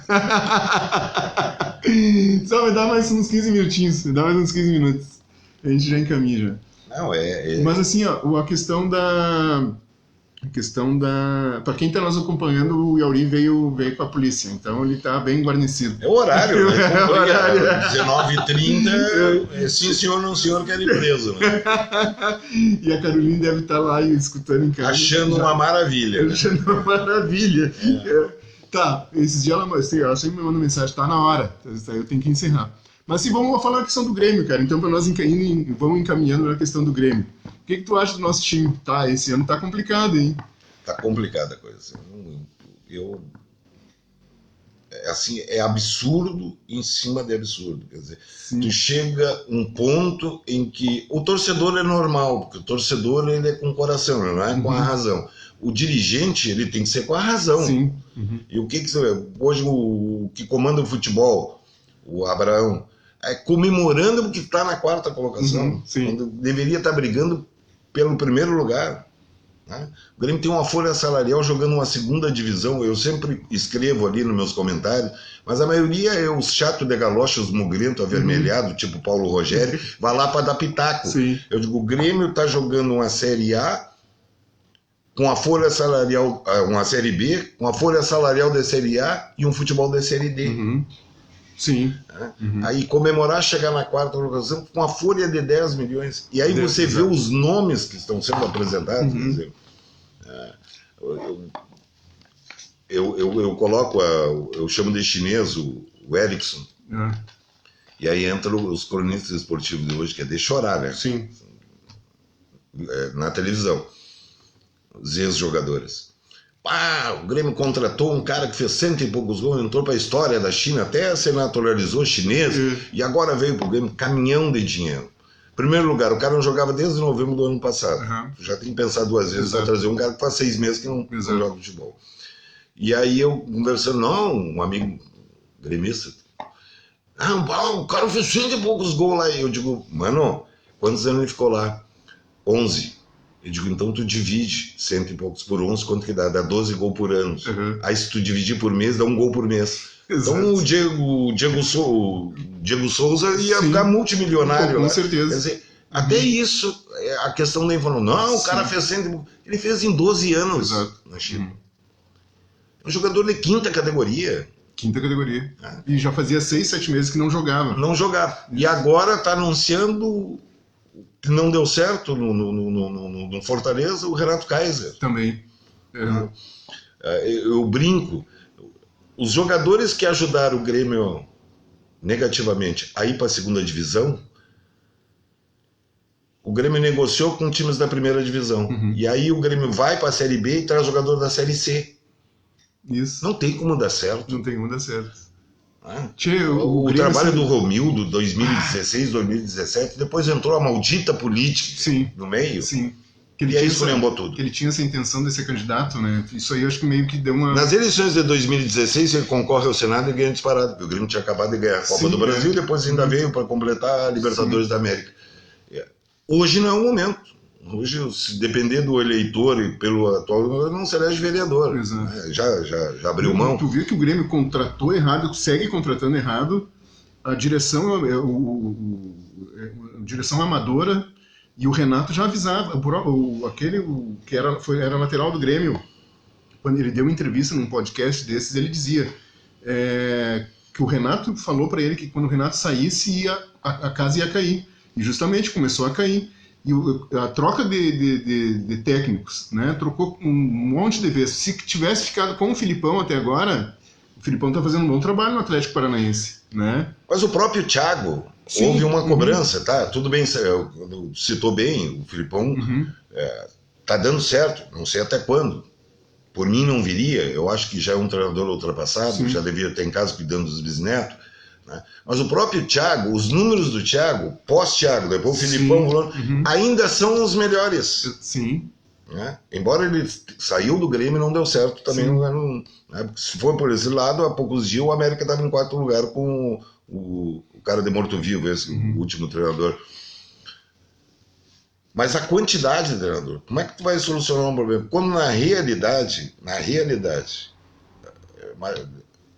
Só vai dar mais uns 15 minutinhos, a gente já encaminha já. Não, Mas assim, ó, a questão da... Para quem está nos acompanhando, o Yauri veio com a polícia, então ele está bem guarnecido. É o horário, né? 19h30, sim senhor, não senhor, quer ir preso, né? E a Caroline deve estar lá escutando em casa. Achando uma maravilha. Achando uma maravilha. Tá, esses dias ela sempre me manda mensagem, tá na hora, eu tenho que encerrar. Mas sim, vamos falar a questão do Grêmio, cara. Então, para nós vamos encaminhando na questão do Grêmio. O que tu acha do nosso time? Tá, esse ano tá complicado, hein? Tá complicada a coisa. assim, é absurdo em cima de absurdo. Quer dizer, Sim. tu chega um ponto em que o torcedor é normal, porque o torcedor ele é com o coração, ele não é com a razão. O dirigente ele tem que ser com a razão. Sim. E o que hoje o que comanda o futebol, o Abraão, é comemorando porque está na 4ª colocação, quando deveria estar brigando pelo primeiro lugar. Né? O Grêmio tem uma folha salarial jogando uma 2ª divisão. Eu sempre escrevo ali nos meus comentários, mas a maioria é os chato de galocha, os mugrento avermelhado, tipo Paulo Rogério, vai lá para dar pitaco. Sim. Eu digo, o Grêmio está jogando uma Série A com a folha salarial, uma Série B, com a folha salarial da Série A e um futebol da Série D. Sim. Aí comemorar, chegar na 4ª colocação com a folha de 10 milhões. E aí você vê os nomes que estão sendo apresentados. Quer dizer, eu coloco, eu chamo de chinês o Erickson. E aí entram os cronistas esportivos de hoje, que é de chorar, né? Sim. Na televisão. Os ex-jogadores. O Grêmio contratou um cara que fez 100 e poucos gols, entrou para a história da China, até se naturalizou chinês, e agora veio para o Grêmio caminhão de dinheiro. Primeiro lugar, o cara não jogava desde novembro do ano passado. Já tem que pensar 2 vezes para trazer um cara que faz 6 meses que não joga futebol. E aí eu conversando, um amigo gremista, o cara fez 100 e poucos gols lá. E eu digo, mano, quantos anos ele ficou lá? 11. Eu digo, então tu divide 100 e poucos por 11, quanto que dá? Dá 12 gols por ano. Aí se tu dividir por mês, dá 1 gol por mês. Exato. Então o Diego Souza ia ficar multimilionário. Com certeza. Quer dizer, até isso, a questão da informação. Não, o cara fez 100, ele fez em 12 anos na China. É um jogador de 5ª categoria. 5ª categoria. E já fazia 6, 7 meses que não jogava. Não jogava. E agora está anunciando que não deu certo no Fortaleza, o Renato Kaiser. Também. Eu brinco. Os jogadores que ajudaram o Grêmio negativamente a ir para a 2ª divisão, o Grêmio negociou com times da 1ª divisão. E aí o Grêmio vai para a Série B e traz jogador da Série C. Isso. Não tem como dar certo. Não tem como dar certo. O trabalho do Romildo, 2016, 2017, depois entrou a maldita política no meio. Sim. E aí esculhambou tudo. Que ele tinha essa intenção de ser candidato, né? Isso aí eu acho que meio que deu uma... Nas eleições de 2016, ele concorre ao Senado e ganha disparado, porque o Grêmio tinha acabado de ganhar a Copa do Brasil, depois ainda veio para completar a Libertadores da América. Hoje não é o momento. Hoje, se depender do eleitor e pelo atual, não se elege vereador. Exato. Já abriu mão. Tu viu que o Grêmio contratou errado, segue contratando errado, a direção, a direção amadora, e o Renato já avisava, aquele que era lateral do Grêmio, quando ele deu uma entrevista num podcast desses, ele dizia que o Renato falou para ele que quando o Renato saísse, a casa ia cair. E justamente começou a cair. E a troca de técnicos, né? Trocou um monte de vezes. Se tivesse ficado com o Filipão até agora, o Filipão está fazendo um bom trabalho no Atlético Paranaense, né? Mas o próprio Thiago, houve uma cobrança, tá? Tudo bem, citou bem, o Filipão tá dando certo, não sei até quando. Por mim não viria, eu acho que já é um treinador ultrapassado, já devia ter em casa cuidando dos bisnetos. Né? Mas o próprio Thiago, os números do Thiago, pós-Thiago, depois o Filipão, ainda são os melhores. Sim. Né? Embora ele saiu do Grêmio e não deu certo também. Né? Se for por esse lado, há poucos dias o América estava em 4º lugar com o cara de Morto-Vivo, esse último treinador. Mas a quantidade de treinador, como é que tu vai solucionar um problema? Quando na realidade,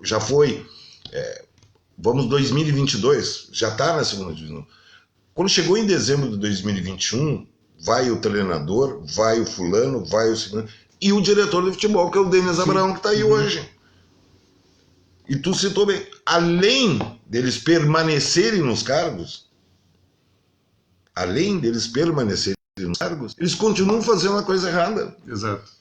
já foi... Vamos 2022, já está na 2ª divisão. Quando chegou em dezembro de 2021, vai o treinador, vai o fulano, vai o ciclano, e o diretor de futebol, que é o Denis Abraão, que está aí hoje. E tu citou bem, além deles permanecerem nos cargos, eles continuam fazendo a coisa errada. Exato.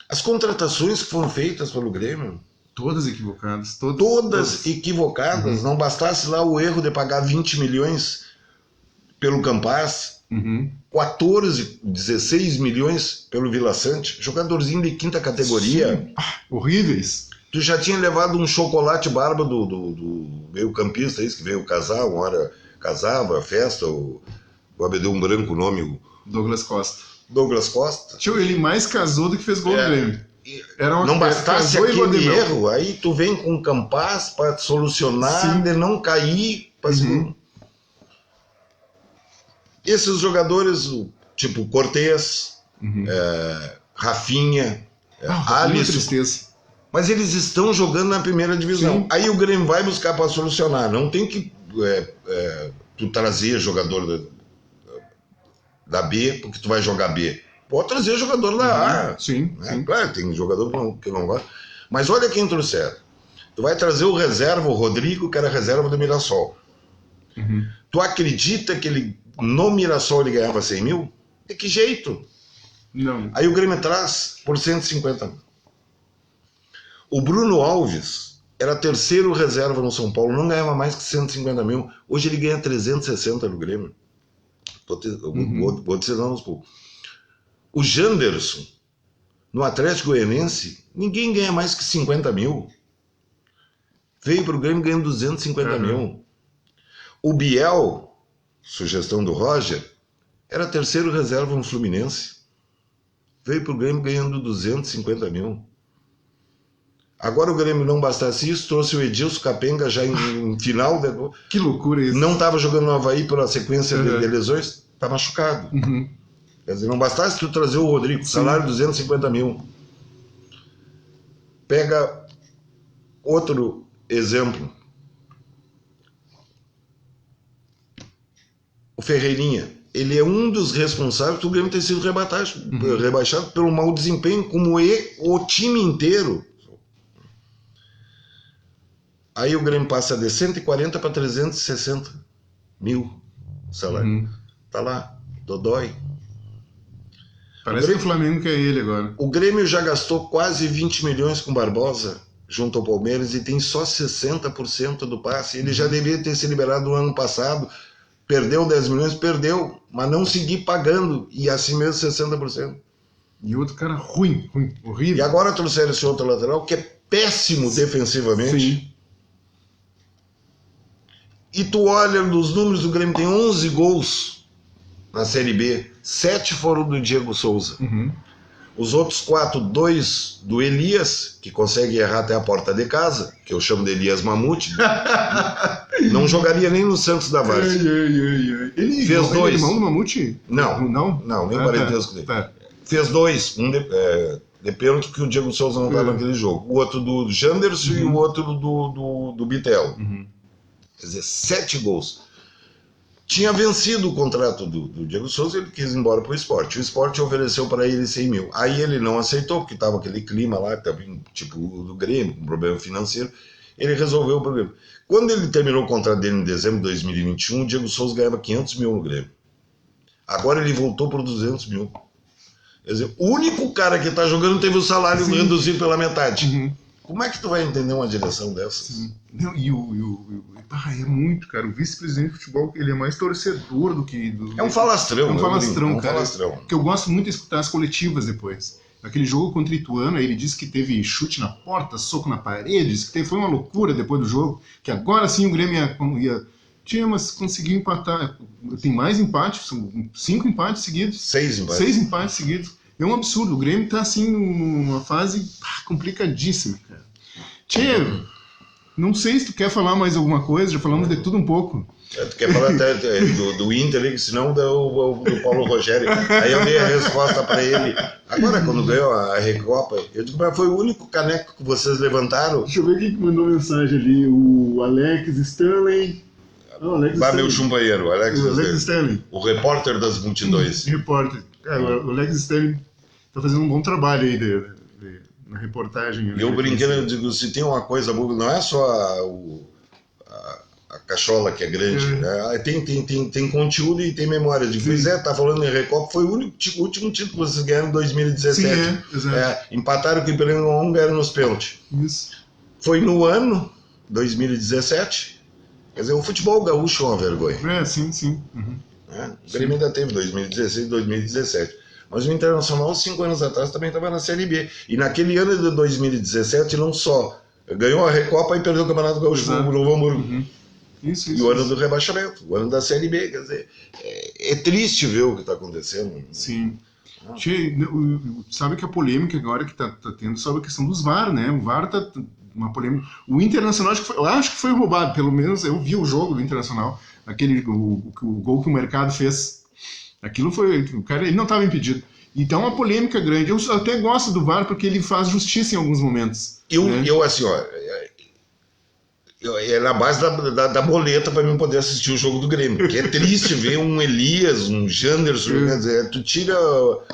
As contratações que foram feitas pelo Grêmio, todas equivocadas. Todas equivocadas. Não bastasse lá o erro de pagar 20 milhões pelo Campas, 14, 16 milhões pelo Vila Sante, jogadorzinho de 5ª categoria. Horríveis. Tu já tinha levado um chocolate barba do meio-campista, isso que veio casar, uma hora casava, festa, agora me deu um branco o nome. Douglas Costa. Douglas Costa. Tio, ele mais casou do que fez gol no Grêmio. Não bastasse aquele erro, aí tu vem com o Campas para solucionar, de não cair. Esses jogadores, tipo Cortez, Rafinha, Alisson, tristeza. mas eles estão jogando na primeira divisão. Sim. Aí o Grêmio vai buscar para solucionar. Não tem que tu trazer jogador da B, porque tu vai jogar B. Pode trazer jogador da A. Sim, né? sim. Claro, tem jogador que não gosta. Mas olha quem trouxeram. Tu vai trazer o reserva, o Rodrigo, que era reserva do Mirassol. Tu acredita que ele, no Mirassol ele ganhava 100 mil? De que jeito? Não. Aí o Grêmio traz por 150 mil. O Bruno Alves era terceiro reserva no São Paulo, não ganhava mais que 150 mil. Hoje ele ganha 360 no Grêmio. Vou dizer não aos poucos. O Janderson, no Atlético Goianiense, ninguém ganha mais que 50 mil. Veio para o Grêmio ganhando 250 mil. O Biel, sugestão do Roger, era terceiro reserva no Fluminense. Veio para o Grêmio ganhando 250 mil. Agora o Grêmio não bastasse isso, trouxe o Edilson Capenga já em final. Que loucura isso. Não estava jogando no Avaí pela sequência de lesões, está machucado. Quer dizer, não bastasse tu trazer o Rodrigo, salário 250 mil. Pega outro exemplo. O Ferreirinha. Ele é um dos responsáveis por o Grêmio ter sido rebaixado pelo mau desempenho, como o time inteiro. Aí o Grêmio passa de 140 para 360 mil salário. Tá lá, dodói. Parece que o Flamengo quer ele agora. O Grêmio já gastou quase 20 milhões com Barbosa junto ao Palmeiras e tem só 60% do passe. Ele já deveria ter se liberado no ano passado. Perdeu 10 milhões, perdeu, mas não seguir pagando, e assim mesmo 60%. E outro cara ruim, horrível. E agora trouxeram esse outro lateral que é péssimo defensivamente. Sim. E tu olha nos números do Grêmio, tem 11 gols na Série B, 7 foram do Diego Souza. Os outros 4, 2 do Elias, que consegue errar até a porta de casa, que eu chamo de Elias Mamute. Não jogaria nem no Santos da Várzea. Ele fez 2. Ele é irmão do Mamute? Não, nem parentesco dele. Tá. Fez 2, um de pênalti, que o Diego Souza não estava naquele jogo. O outro do Janderson e o outro do Bitel. Quer dizer, 7 gols. Tinha vencido o contrato do Diego Souza, ele quis ir embora para o Sport. O Sport ofereceu para ele 100 mil. Aí ele não aceitou, porque estava aquele clima lá, tipo do Grêmio, com problema financeiro. Ele resolveu o problema. Quando ele terminou o contrato dele em dezembro de 2021, o Diego Souza ganhava 500 mil no Grêmio. Agora ele voltou para 200 mil. Quer dizer, o único cara que está jogando teve o salário reduzido pela metade. Como é que tu vai entender uma direção dessas? Não, é muito, cara. O vice-presidente de futebol, ele é mais torcedor do que... É um falastrão. É um falastrão, cara. Falastrão. Porque eu gosto muito de escutar as coletivas depois. Naquele jogo contra o Ituano, ele disse que teve chute na porta, soco na parede, disse que foi uma loucura depois do jogo, que agora sim o Grêmio ia... Tinha, mas conseguiu empatar. Tem mais empates, são 5 empates seguidos. 6 empates. 6 empates seguidos. É um absurdo. O Grêmio tá assim numa fase complicadíssima, cara. Tchê, não sei se tu quer falar mais alguma coisa, já falamos de tudo um pouco. Tu quer falar até do Inter, senão do Paulo Rogério. Aí eu dei a resposta para ele. Agora, quando ganhou a Recopa, eu digo, mas foi o único caneco que vocês levantaram. Deixa eu ver quem que mandou mensagem ali. O Alex Stanley. Meu chumbanheiro, o Alex Stanley. O repórter das multidões. Repórter. O Alex Stanley tá fazendo um bom trabalho aí na reportagem. Eu brinquei, eu digo, se tem uma coisa boa, não é só a cachola que é grande, né? Tem conteúdo e tem memória. Eu digo, pois tá falando em Recopa, foi o último título que vocês ganharam em 2017. Sim, exato. Empataram com o Ipiranga 1, ganharam nos pênaltis. Isso. Foi no ano 2017. Quer dizer, o futebol gaúcho é uma vergonha. Sim. O Grêmio ainda teve 2016 e 2017. Mas o Internacional, 5 anos atrás, também estava na Série B. E naquele ano de 2017, não só ganhou a Recopa e perdeu o Campeonato Gaúcho com o Novo Hamburgo. Uhum. Isso, e o ano do rebaixamento, o ano da Série B. Quer dizer, é triste ver o que está acontecendo. Sim. Sabe que a polêmica agora que tá tendo sobre a questão dos VAR, né? O VAR tá uma polêmica. O Internacional, eu acho que foi roubado, pelo menos eu vi o jogo do Internacional, o gol que o Mercado fez. Aquilo foi. O cara ele não estava impedido. Então é uma polêmica grande. Eu até gosto do VAR porque ele faz justiça em alguns momentos. Eu assim, ó. É na base da boleta para mim poder assistir o jogo do Grêmio. Porque é triste ver um Elias, um Janderson, quer dizer, tu tira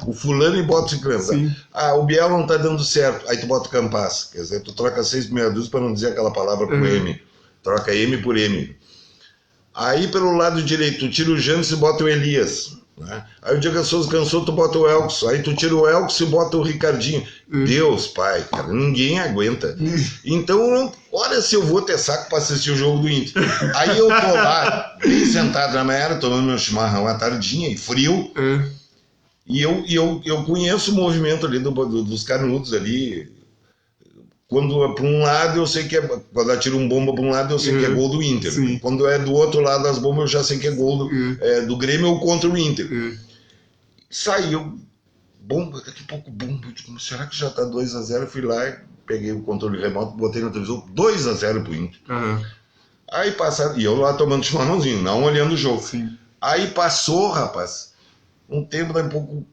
o fulano e bota o ciclano. O Biel não tá dando certo, aí tu bota o Campas. Quer dizer, tu troca 6 meia dúzia para não dizer aquela palavra com M. Troca M por M. Aí pelo lado direito, tu tira o Janderson e bota o Elias. Né? Aí o Diego Souza cansou, tu bota o Elkson. Aí tu tira o Elkson e bota o Ricardinho. Deus, pai, cara, ninguém aguenta. Então, olha se eu vou ter saco pra assistir o jogo do Inter. Aí eu tô lá, bem sentado na minha área, tomando meu chimarrão à tardinha e frio. E eu conheço o movimento ali dos canudos ali. Quando é para um lado, eu sei que quando atira um bomba para um lado, eu sei que é gol do Inter. Sim. Quando é do outro lado das bombas, eu já sei que é gol do Grêmio ou contra o Inter. Saiu bomba, daqui a pouco bomba. Eu digo, será que já tá 2-0? Eu fui lá, peguei o controle remoto, botei no televisor, 2-0 pro Inter. Aí passaram, e eu lá tomando chimarrãozinho, não olhando o jogo. Sim. Aí passou, rapaz, um tempo, daí um pouco,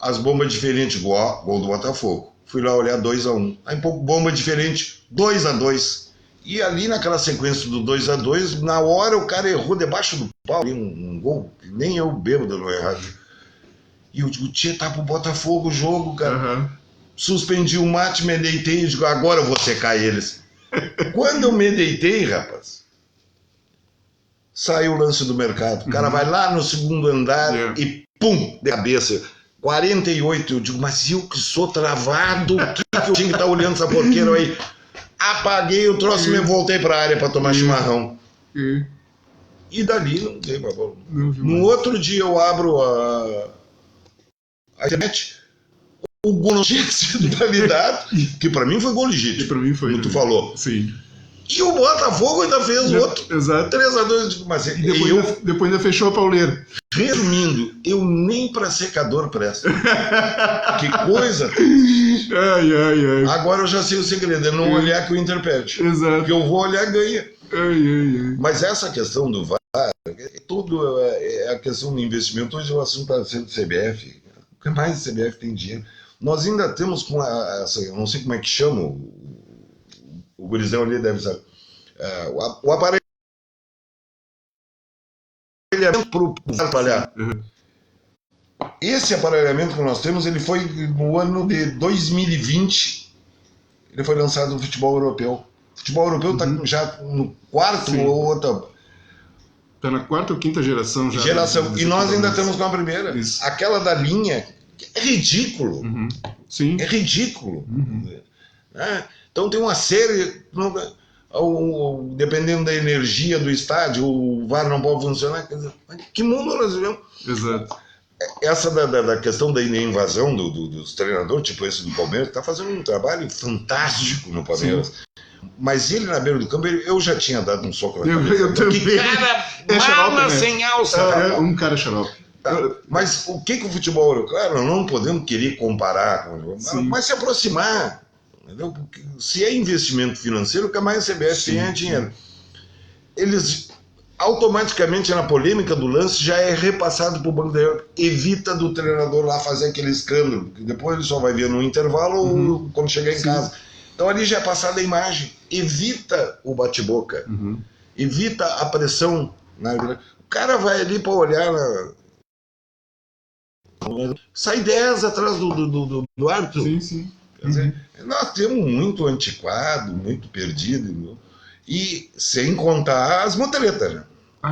as bombas diferentes, gol do Botafogo. Fui lá olhar 2-1. Aí um pouco bomba diferente, 2-2. E ali naquela sequência do 2-2, na hora o cara errou debaixo do pau, um gol, nem eu bêbado não errado. E eu digo, tia, tá pro Botafogo o jogo, cara. Suspendi o mate, me deitei e digo, agora eu vou secar eles. Quando eu me deitei, rapaz, saiu o lance do Mercado. O cara vai lá no segundo andar e pum, de cabeça. 48, eu digo, mas eu que sou travado, que eu tinha que estar olhando essa porqueira aí? Apaguei o troço e me voltei para a área para tomar chimarrão. E dali não dei mais bola. No outro dia eu abro a internet, o gol não tinha sido validado, que para mim foi gol legítimo, para mim foi, como tu falou. Sim. E o Botafogo ainda fez outro. Exato. 3-2. Mas e depois ainda fechou a pauleira. Resumindo, eu nem para secador presto. Que coisa. Agora eu já sei o segredo, é não olhar que o Inter perde. Exato. Porque eu vou olhar e ganha. Mas essa questão do VAR, tudo é a questão do investimento. Hoje o assunto está sendo CBF. O que mais a CBF tem dinheiro? Nós ainda temos com essa, eu não sei como é que chama, o gurizão ali deve saber. O aparelhamento para o trabalhar. Esse aparelhamento que nós temos, ele foi no ano de 2020, ele foi lançado no futebol europeu. O futebol europeu está já no quarto ou outra. Está na quarta ou quinta geração já. E nós ainda estamos com a primeira. Isso. Aquela da linha é ridículo. Sim. É ridículo. Então tem uma série, dependendo da energia do estádio, o VAR não pode funcionar. Que mundo nós vivemos? Exato. Essa da questão da invasão dos treinadores, tipo esse do Palmeiras, está fazendo um trabalho fantástico no Palmeiras. Sim. Mas ele na beira do campo, eu já tinha dado um soco na cabeça. Eu também. Que cara mala sem alça. Um cara xarope. Mas o que o futebol europeu? Claro, nós não podemos querer comparar, mas se aproximar. Entendeu? Porque se é investimento financeiro, o que mais a CBF tem é dinheiro. Eles automaticamente na polêmica do lance já é repassado para o banco da Europa. Evita do treinador lá fazer aquele escândalo, que depois ele só vai ver no intervalo ou quando chegar em casa. Então ali já é passada a imagem. Evita o bate-boca. Evita a pressão. O cara vai ali para olhar sai 10 atrás do árbitro. Sim. Quer dizer, nós temos muito antiquado, muito perdido, e sem contar as moteletas, né?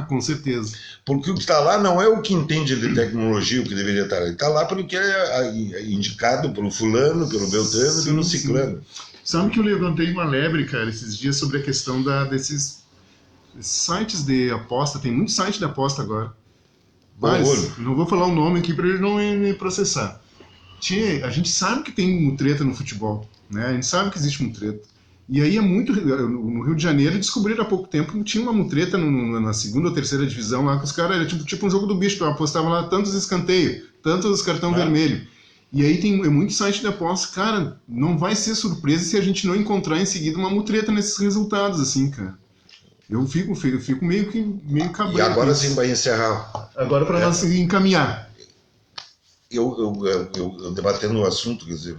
Com certeza. Porque o que está lá não é o que entende de tecnologia, o que deveria estar lá. Ele está lá porque é indicado pelo fulano, pelo beltrano, pelo ciclano. Sabe que eu levantei uma lebre, cara, esses dias sobre a questão desses sites de aposta. Tem muito site de aposta agora. Mas, não vou falar o nome aqui para ele não me processar. Tchê, a gente sabe que tem mutreta no futebol, né? A gente sabe que existe mutreta. E aí é muito... No Rio de Janeiro descobriram há pouco tempo que tinha uma mutreta na segunda ou terceira divisão lá, que os caras... Era tipo um jogo do bicho, apostavam lá tantos escanteios, tantos cartão vermelho. E aí tem muito site de aposta. Cara, não vai ser surpresa se a gente não encontrar em seguida uma mutreta nesses resultados, assim, cara. Eu fico meio cabreiro. E agora sim, para encerrar. Agora para nós encaminhar. Eu debatendo o assunto, quer dizer,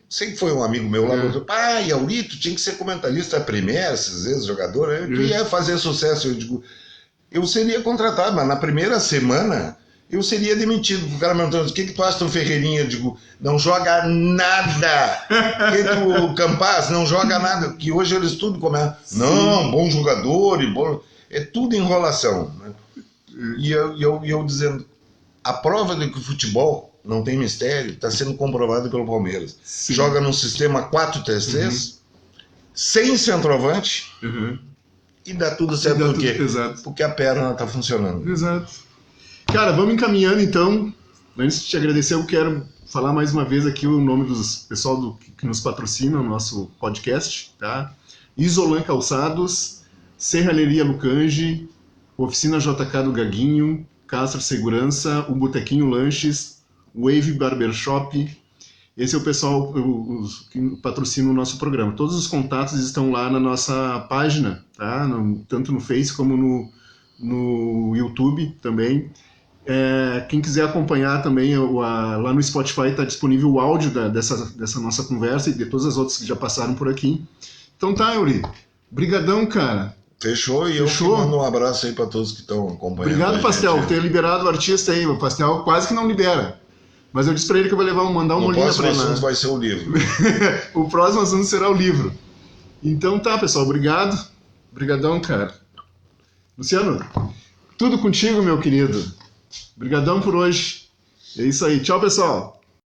sei que foi um amigo meu lá, falou, pai, Aurito tinha que ser comentarista Premier, esses vezes, jogador, né? Eu ia fazer sucesso. Eu digo, eu seria contratado, mas na primeira semana eu seria demitido. O cara me perguntou, o que tu acha do Ferreirinha? Eu digo, não joga nada. O Campas não joga nada. Que hoje eles tudo começam, não, bom jogador, e bom... É tudo enrolação, né? E eu dizendo, a prova de que o futebol não tem mistério está sendo comprovada pelo Palmeiras. Sim. Joga num sistema 4-3-3, sem centroavante, e dá tudo certo. Por quê? Porque a perna está funcionando. Exato. Cara, vamos encaminhando então. Antes de te agradecer, eu quero falar mais uma vez aqui o nome dos pessoal que nos patrocina no nosso podcast, tá? Isolan Calçados, Serralheria Lucange, Oficina JK do Gaguinho, Castro Segurança, o Botequinho Lanches, Wave Barbershop. Esse é o pessoal que patrocina o nosso programa. Todos os contatos estão lá na nossa página, tá? Tanto no Face como no YouTube também. Quem quiser acompanhar também, lá no Spotify está disponível o áudio dessa nossa conversa e de todas as outras que já passaram por aqui. Então tá, Euri. Brigadão, cara. Fechou, e eu te mando um abraço aí para todos que estão acompanhando. Obrigado, Pastel, por ter liberado o artista aí. O Pastel quase que não libera. Mas eu disse para ele que eu vou mandar um Molina para ele. O próximo assunto vai ser o livro. O próximo assunto será o livro. Então tá, pessoal. Obrigado. Obrigadão, cara. Luciano, tudo contigo, meu querido. Obrigadão por hoje. É isso aí. Tchau, pessoal.